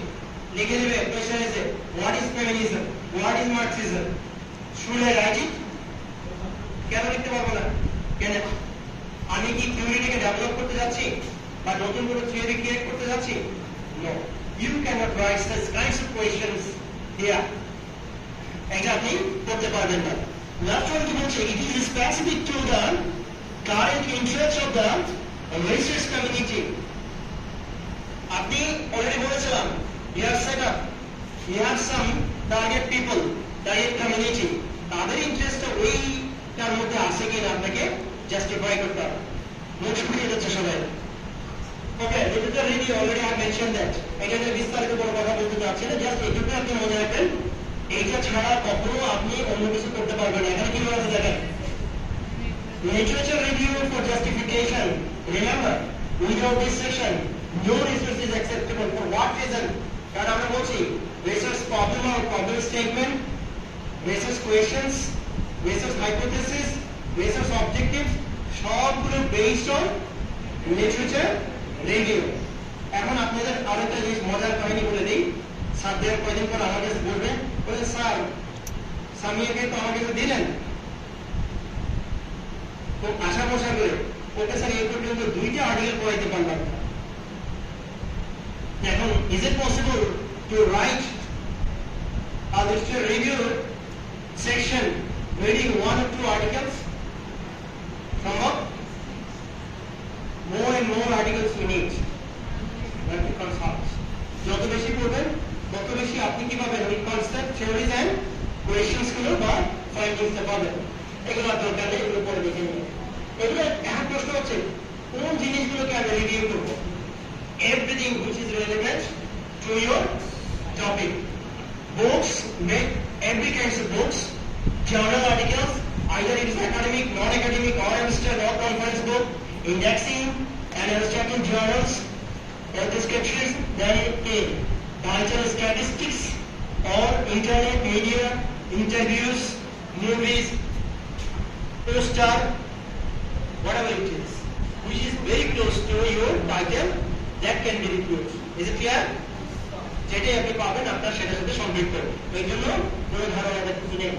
লিখে দেবে কোয়েশ্চন এসে, what is feminism, what is Marxism, should I write it? কেন লিখতে পারবো না? কেন? আমি কি থিওরিটাকে ডেভেলপ করতে যাচ্ছি বা নতুন করে থিওরি ক্রিয়েট করতে যাচ্ছি? No, you cannot write such kinds of questions here. এটা আপনি করতে পারবেন না। Last one বলছে, it is specific to the current interests of the research community. আপনি অলরেডি বলেছিলাম, you have set up, you have some target people, target community, তাদের interest ওইটার মধ্যে আছে কিনা আপনাকে জাস্টিফাই করতে হবে। নোট করে যাচ্ছে সবাই। Okay, literature review already I mentioned that. এখানে বিস্তারিত কোনো কথা বলতে চাচ্ছি না, জাস্ট এইটুকু আপনি মনে রাখবেন, এইটা ছাড়া কখনো আপনি অন্য কিছু করতে পারবেন না। এখানে কি বলা দেখেন, literature review for justification. Remember, without this section, no research is acceptable. For what reason? কারণ আমরা বলছি research problem or problem statement, research questions, research hypothesis, research objectives, সবগুলো based on literature রিভিউ। এখন আপনাদের আরেকটা জিনিস মজার কাহিনী বলে দিই। স্যার দেওয়ার কয়দিন পর আমার কাছে বলবে, স্যার সামিয়াকে তো আমার কাছে দিলেন, খুব আশা ভরসা করে ওকে স্যার এই পর্যন্ত 2টা আর্টিকেল পড়াইতে পারলাম না। এখন is it possible to write a literature review section reading 1 or 2 articles? সম্ভব? More and more articles we need. That becomes hard. যত বেশি পড়বেন তত বেশি আপনি কি পাবেন ওই কনসেপ্ট থিওরিজ এন্ড কোয়েশ্চেনস গুলো বা ফাইন্ডিংস পাবেন। এগুলো দরকার নেই, এগুলো পরে দেখে নিন। এগুলো এখন প্রশ্ন হচ্ছে কোন জিনিসগুলোকে আমি রিভিউ করব? Everything which is relevant to your topic. Books, every kinds of books, journal articles, either it is academic, non-academic, or abstract or conference book, indexing and abstracting journals, descriptions, then cultural statistics or internet media, interviews, movies, poster, whatever it is, which is very close to your title, that can be reviewed. Is it clear? যেটাই আপনি পাবেন আপনার সেটার সাথে সংযুক্ত, এই জন্য কোনো ধরনের কিছু নেই।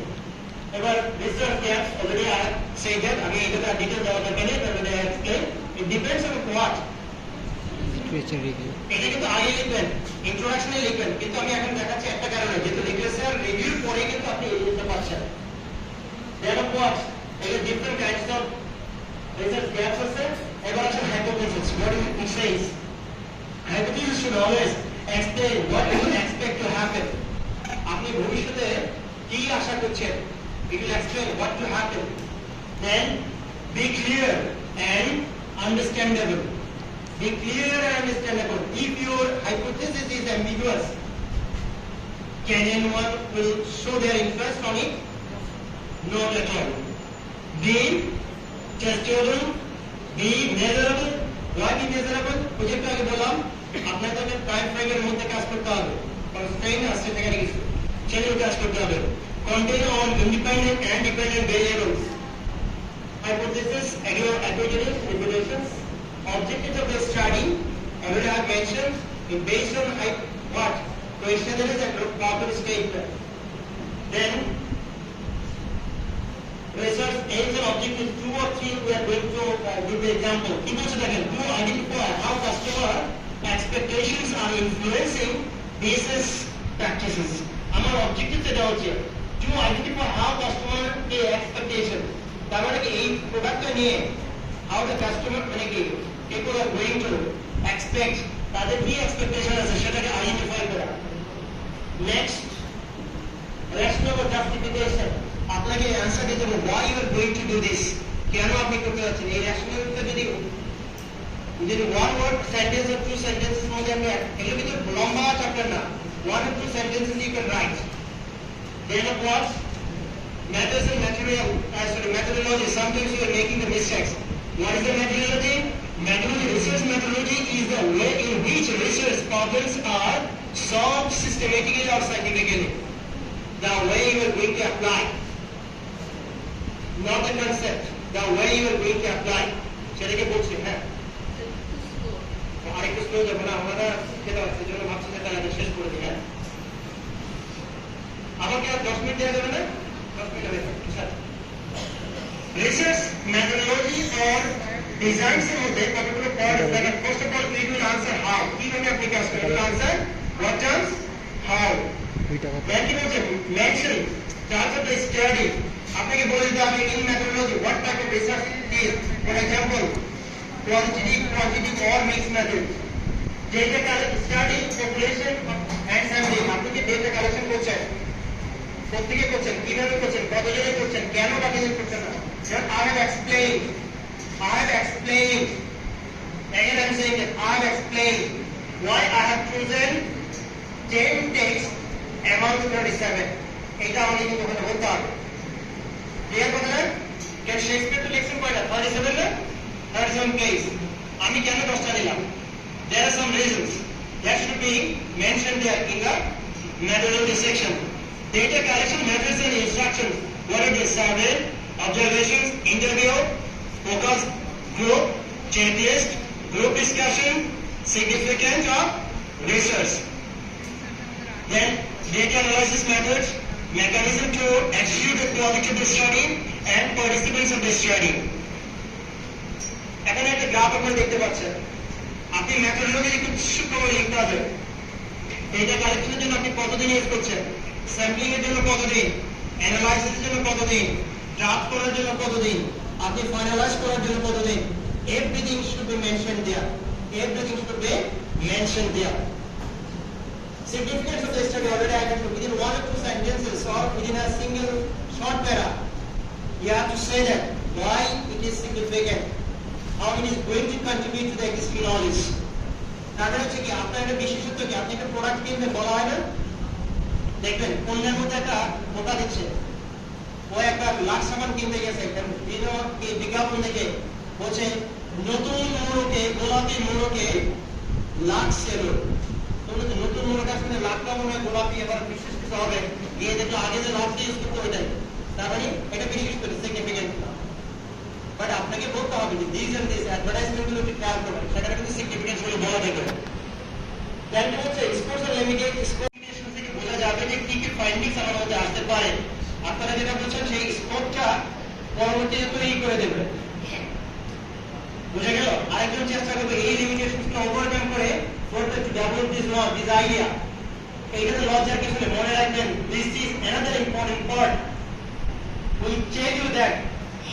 এবার research gaps already I say that আমি এটা ডিটেইল দেওয়া দরকার নেই, তবে they explain it depends on what literature review. এটা কিন্তু আগে লিখবেন, ইন্ট্রোডাকশনে লিখবেন, কিন্তু আমি এখন দেখাচ্ছি একটা কারণে, যেহেতু লিটারেচার রিভিউ পরে কিন্তু আপনি এই জিনিসটা পাচ্ছেন। দেন অফ হোয়াট এর different kinds of research gaps আছে। এবার আছে hypothesis. What it Sage, hypothesis should always explain what you expect to happen. আপনি ভবিষ্যতে কি আশা করছেন, it will explain what to happen. Then be clear and understandable. Be clear and understandable. If your hypothesis is ambiguous, can anyone will show their interest on it? Not at all. Be testable, be measurable. Why be measurable? Project আগে বললাম আপনাকে time ফ্রেমের মধ্যে কাজ করতে হবে, constrain আছে সেখানে কিছু সেগুলো কাজ করতে হবে। Contain on independent and dependent variables. Hypothesis, agreed revelations, objectives of the study, already I have mentioned, based on what? Questionnaires and proper statement. Then research aims and objectives 2 or 3 we are going to give the example. Keep on second to identify how customer expectations are influencing business practices. Our objective is to identify how customer expectation. তার মানে কি এই প্রোডাক্টটা নিয়ে how the customer মানে কি people are going to expect, তাদের কি এক্সপেকটেশন আছে সেটাকে আইডেন্টিফাই করা। নেক্সট rational justification, আপনাকে অ্যানসার দিতে হবে why you are going to do this, কেন আপনি করতে যাচ্ছেন। এই রেশনালিটিটা যদি one word sentence or 2 sentences মধ্যে আপনি এগুলো কিন্তু লম্বা চ্যাপ্টার না, 1 or 2 sentences you can write. Then of course methods and methodology, sometimes you are making the mistakes. What is the methodology? Research methodology is the way in which research problems are solved systematically or scientifically. The way you are going to apply, not the concept, the way you are going to apply. সেটাকে বলছি, হ্যাঁ আরেকটু slow যাবো না, আমরা খেতে পারছি জন্য ভাবছি যে তাহলে শেষ করে দিই। হ্যাঁ আমাকে আর 10 মিনিট দেওয়া যাবে না, 10 মিনিট হবে sir. Research methodology or designs এর মধ্যে কতগুলো পার্ট দেখেন। First of all we will answer how, কিভাবে আপনি কাজ করবেন, আনসার হোয়াট টার্মস হাউ। দেন কি বলছে mention terms of the study, আপনাকে বলে দিতে হবে in methodology what type of research is. For example qualitative, quantitative or mixed method. Data study, population and sampling, আপনি কি ডেটা কালেকশন করছেন, কোথেকে করছেন, কিভাবে করছেন, কতজনে করছেন, কেন কতজন করছেন না। I have explained, again I am saying that I have explained why I have chosen 10 texts among the 37. এটা আমাকে কিন্তু কথা বলতে হবে, ক্লিয়ার কথা না? কেন শেক্সপিয়ার তো লেখছেন কয়টা, 37 না, 37 plays. আমি কেন 10টা নিলাম? There are some reasons that should be mentioned there in the methodology section. Data collection methods and instructions. What are they? Survey, observations, interview, focus group, checklist, group discussion, significance of research. Then data analysis methods, mechanism to execute the qualitative study and participants of the study. এখানে একটা graph আপনারা দেখতে পাচ্ছেন। আপনি methodology খুব সূক্ষ্মভাবে লিখতে হবে। এইটা কালেকশনের জন্য আপনি কতদিন ইউজ করছেন, স্যাম্পলিং এর জন্য কতদিন, অ্যানালাইসিসের জন্য কতদিন, ড্রাফট করার জন্য কতদিন, আপনি ফাইনালাইজ করার জন্য কতদিন, everything should be mentioned there, everything should be mentioned there. Significance of the study already I have within one or two sentences or within a single short para. You have to say that why it is significant, how it is going to contribute to the existing knowledge. তারপরে হচ্ছে কি আপনার একটা বিশেষত্ব কি, আপনি একটা product কিনবেন বলা হয় না, দেখবেন পণ্যের মধ্যে একটা মোটা দিচ্ছে, ও একটা লাখ সামান কিনতে গেছে, বিজ্ঞাপন দেখে বলছে নতুন মোড়কে, গোলাপি মোড়কে লাখ সেলো, নতুন মোড়কে আসলে লাখটা মনে হয় গোলাপি, এবার বিশেষ কিছু হবে, গিয়ে দেখলো আগে যে লাভটা ইউজ করতে ওইটাই, তার মানে এটা বিশেষ করে সিগনিফিকেন্ট। বাট আপনাকে বলতে হবে যে দিস এন্ড দিস অ্যাডভার্টাইজমেন্ট গুলো একটু খেয়াল করবেন, সেটা কিন্তু সিগনিফিকেন্স বলে বলা থাকে। দেন হচ্ছে স্পোর্টস আর লিমিটেশন থেকে বোঝা যাবে যে কি কি ফাইন্ডিংস আমার মধ্যে আসতে পারে। আপনারা যেটা বলছেন সেই স্কোপটা পরবর্তীতে তৈরি করে দেবে, বুঝে গেল। আরেকজন চেষ্টা করবে এই লিমিটেশনকে ওভারকাম করে forth to develop this law, this idea. এইটাতে লজ্জার কিছু নেই, মনে রাখবেন this is another important part, will tell you that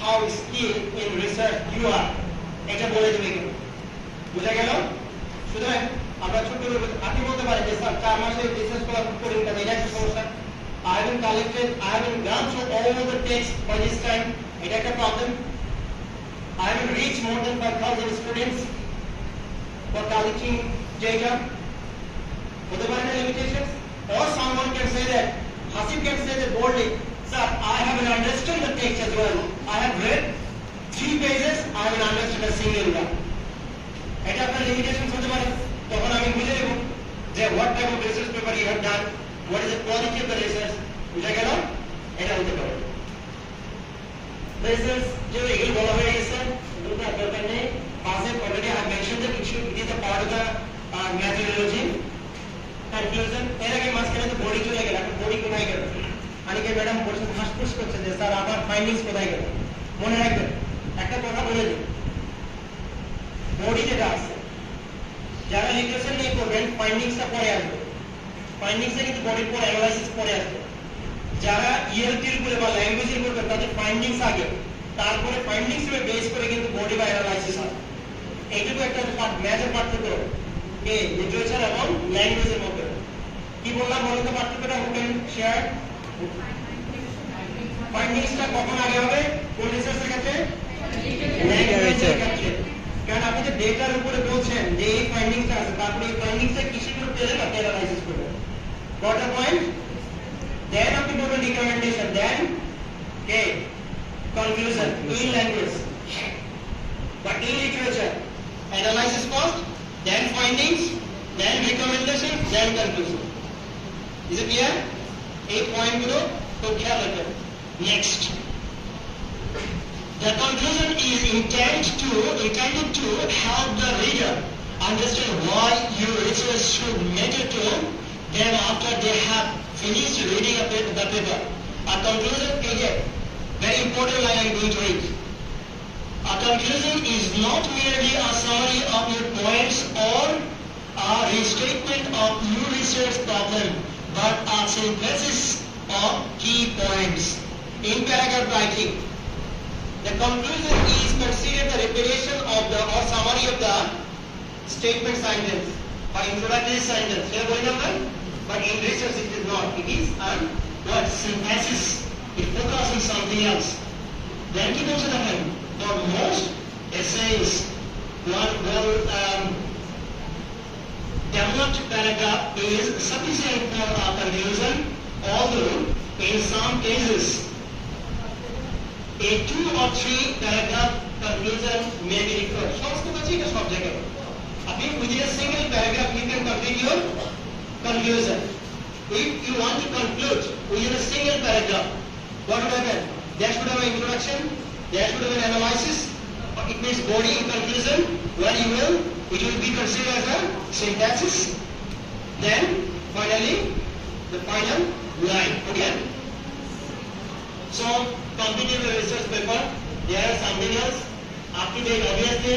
how skilled in research you are, এটা বলে দেবে কিন্তু, বুঝা গেল। সুতরাং আমরা ছোট করে আপনি বলতে পারেন যে স্যার 4 মাসে রিসার্চ করেন কাজে এটা একটা সমস্যা, I haven't gone through all the text by this time, এটা একটা problem, I haven't reached more than 5,000 students for collecting data, হতে পারে না limitations, or someone can say that, Hasib can say that boldly, sir, I haven't understood the text as well. I have read 3 pages, I haven't understood a single one. এটা আপনার limitation হতে পারে। তখন আমি বুঝে নেব যে what type of research paper you have done, what is the quality of the research, বুঝা গেল, এটা হতে পারে। Research যে এগুলো বলা হয়ে গেছে, এগুলো দরকার নেই। পাশে already I mentioned that it is a part of the methodology. Conclusion, এর আগে মাঝখানে তো বডি চলে গেল, এখন বডি কোথায় গেল? অনেকে ম্যাডাম বলছে হাসপুস করছে যে স্যার আমার ফাইন্ডিংস কোথায় গেল। মনে রাখবেন একটা কথা বলে দিই, বডি যেটা আছে, যারা লিটারেচার নিয়ে করবেন ফাইন্ডিংসটা পরে আসবে, ফাইন্ডিংসটা কিন্তু বডির পর অ্যানালাইসিস পরে আসবে। যারা ইএলটির উপরে বা ল্যাঙ্গুয়েজের করবেন তাদের ফাইন্ডিংস আগে, তারপরে ফাইন্ডিংস এর বেস করে কিন্তু বডি বা অ্যানালাইসিস হয়। এইটুকু একটা মেজর পার্থক্য এই লিটারেচার এবং ল্যাঙ্গুয়েজের মধ্যে। কি বললাম বলুন তো পার্থক্যটা, হু ক্যান শেয়ার? ফাইন্ডিংসটা কখন আগে হবে কোন রিসার্চের ক্ষেত্রে? ল্যাঙ্গুয়েজের ক্ষেত্রে। কারণ আপনি যে ডেটার উপরে বলছেন যে এই ফাইন্ডিংসটা আছে, তারপরে এই ফাইন্ডিংসটা কিসের উপর পেলেন আপনি অ্যানালাইসিস করবেন। Got a point? দেন আপনি বলবেন রিকমেন্ডেশন, দেন কে conclusion in language. But in literature analysis first, then findings, then recommendation, then conclusion. Is it clear? এই পয়েন্টগুলো তো খেয়াল রাখবেন। Next, the conclusion is intended to help the reader understand why your research should matter to them after they have finished reading the paper. A conclusion is a very important line I'm going to read. A conclusion is not merely a summary of your points or a restatement of your research problem, but a synthesis of key points. In paragraph writing, the conclusion is considered the repetition of the or summary of the statement sentence or introductory sentence. But in research it is not. It is a synthesis. It focuses on something else. Then you go to the hand. For most essays, developed paragraph is sufficient for a conclusion, although in some cases a 2 or 3 paragraph conclusion may be required. সমস্ত কাছে এটা সব জায়গায় আপনি within a single paragraph you can complete your conclusion. If you want to conclude within a single paragraph, what would happen? There should have an introduction, there should have an analysis, it means body in conclusion, where it will be considered as a synthesis, then finally the final line. Okay? So completing the research paper, there are something else. up to date, obviously.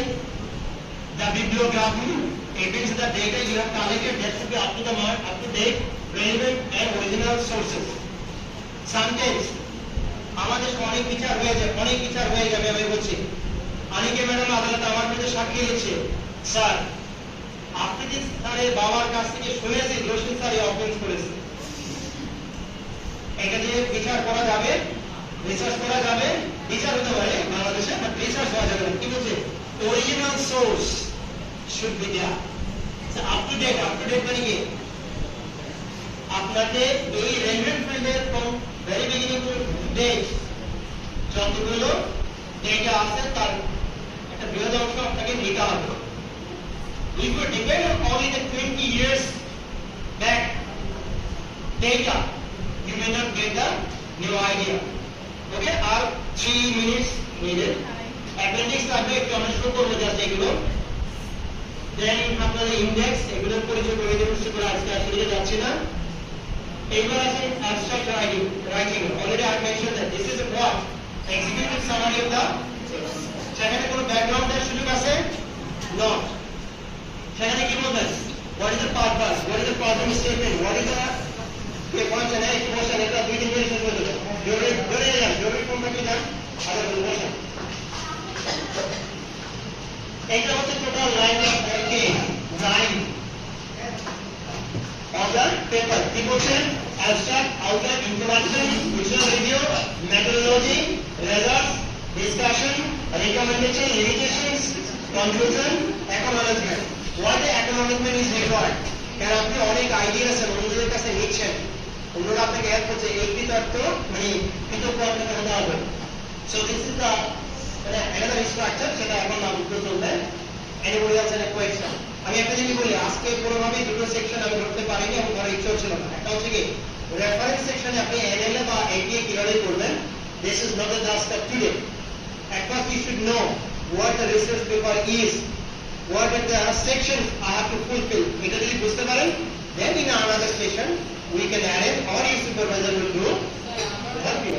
The bibliography, it means the data you have collected that should be up to the mark, up to date, relevant and original sources. Sometimes আমাদের অনেক বিচার হয়ে যাবে আমি বলছি অনেকে madam আদালতে আমার বিরুদ্ধে সাক্ষী দিচ্ছে স্যার আপনি যে স্যারের বাবার কাছ থেকে শুনেছি রশিদ স্যার এই অফেন্স করেছে এটা যে বিচার করা যাবে রিসার্চ করা যাবে বিচার হতে পারে বাংলাদেশে বাট রিসার্চ হওয়া যাবে না কি বলছে original source should be there up to date মানে কি আপনাকে এই রেলেভেন্ট ফিল্ডের from very beginning to date যতগুলো ডেটা আছে তার একটা বৃহৎ অংশ আপনাকে নিতে হবে if you depend on only the 20 years back data you may not get the new idea okay R 3 minutes needed appendix থাকবে একটু আমরা শুরু করবো জাস্ট এগুলো দেন আপনাদের ইন্ডেক্স এগুলো পরিচয় করে দেবো সেগুলো আজকে আসলে যাচ্ছে না এবার আছে abstract writing already I mentioned that this is a what executive summary of the সেখানে কোনো ব্যাকগ্রাউন্ড এর সুযোগ আছে not সেখানে কি বলবেন what is the purpose what is the problem statement what is the question and emotion এটা দুই তিন মিনিট শেষ হয়ে যাবে জরুরি কোনটা কি জান আগে বলবেন এইটা হচ্ছে total line of okay 9 order paper কি বলছেন abstract outline introduction visual review methodology results discussion recommendation limitations conclusion acknowledgement what the acknowledgement is required কারণ আপনি অনেক আইডিয়া আছে অন্যদের কাছে নিচ্ছেন অন্যরা আপনাকে হেল্প করছে এই তথ্য মানে কৃতজ্ঞ আপনাকে হতে হবে so this is the another structure সেটা এখন না বুঝতে চলবে anybody else have a question আমি একটা জিনিস বলি আজকে পুরোভাবে দুটো সেকশন আমি ধরতে পারিনি এবং ধরার ইচ্ছা ছিল না একটা হচ্ছে কি রেফারেন্স সেকশনে আপনি এনএলএ বা এটিএ কিভাবে করবেন this is not the task of today at first you should know what the research paper is what are the sections I have to fulfill এটা যদি বুঝতে পারেন then in another session we can add it or your supervisor will do help you